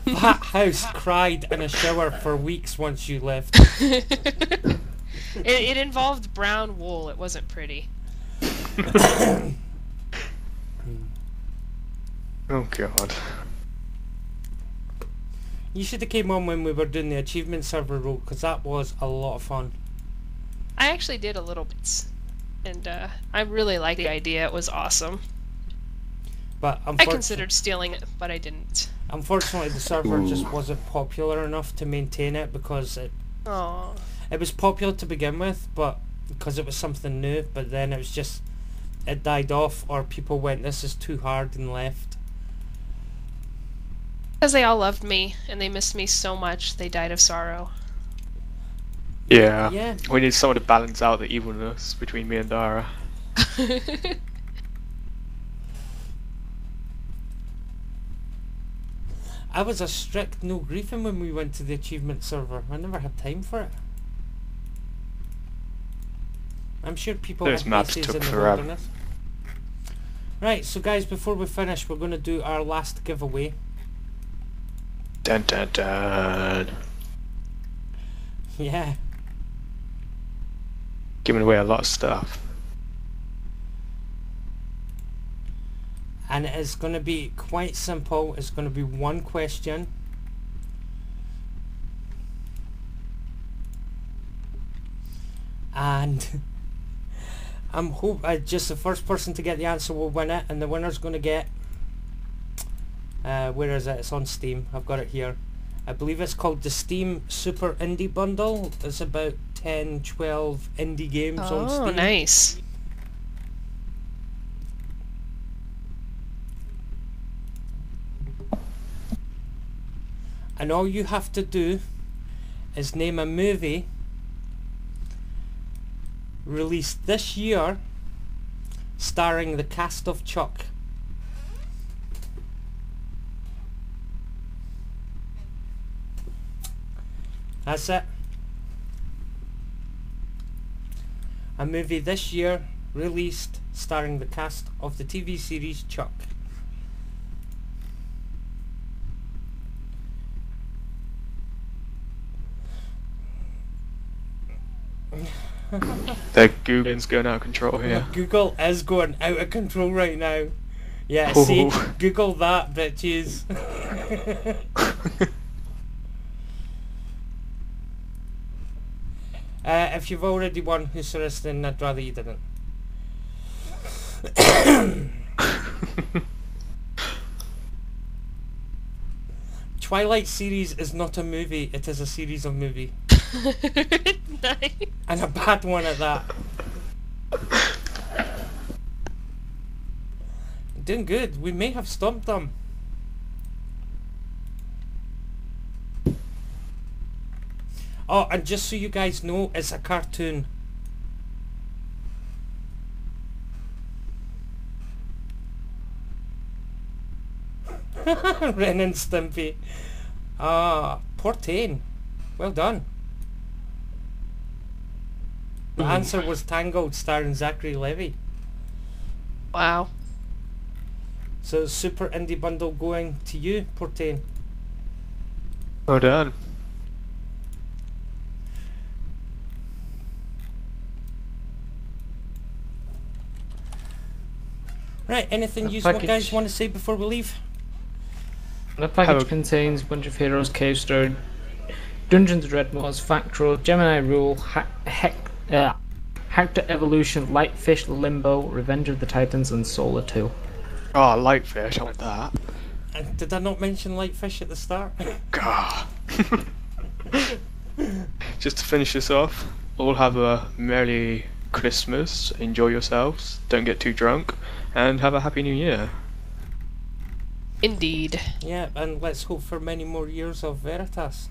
That house cried in a shower for weeks once you left. It involved brown wool. It wasn't pretty. Oh god. You should have came on when we were doing the achievement server role, because that was a lot of fun. I actually did a little bit, and I really liked the idea. It was awesome. But I considered stealing it, but I didn't. unfortunately the server just wasn't popular enough to maintain it, because it Oh. was popular to begin with, but because it was something new, but then it was just, it died off, or people went, this is too hard, and left. Because they all loved me, and they missed me so much, they died of sorrow. Yeah. Yeah. We need someone to balance out the evilness between me and Dara. I was a strict no griefing when we went to the achievement server. I never had time for it. I'm sure people Those had maps bases took in the forever. wilderness. Right, so guys, before we finish, we're going to do our last giveaway. Dun dun dun. Yeah. Giving away a lot of stuff. And it is going to be quite simple. It's going to be one question. And just the first person to get the answer will win it, and the winner's going to get, where is it? It's on Steam. I've got it here. I believe it's called the Steam Super Indie Bundle. It's about 10, 12 indie games on Steam. Oh, nice. And all you have to do is name a movie released this year starring the cast of Chuck. That's it. A movie this year released starring the cast of the TV series Chuck. The Googling's going out of control here. Google is going out of control right now. Yeah, see, Oh. Google that, bitches. If you've already won Husserus, then I'd rather you didn't. Twilight series is not a movie, it is a series of movie. Nice. And a bad one at that. Doing good. We may have stumped them. Oh, and just so you guys know, it's a cartoon. Ren and Stimpy. Ah, Portain. Well done. The answer was Tangled, starring Zachary Levi. Wow. So Super Indie Bundle going to you, Portain. Well done. Right, anything The you package- guys want to say before we leave? The package How- contains a bunch of heroes, cave story, Dungeons Red Moors, Factual, Gemini Rule, Hector Evolution, Lightfish, Limbo, Revenge of the Titans, and Solar 2. Oh, Lightfish, I want that. And did I not mention Lightfish at the start? God. Just to finish this off, all have a merry Christmas, enjoy yourselves, don't get too drunk, and have a happy new year. Indeed. Yeah, and let's hope for many more years of Veritas.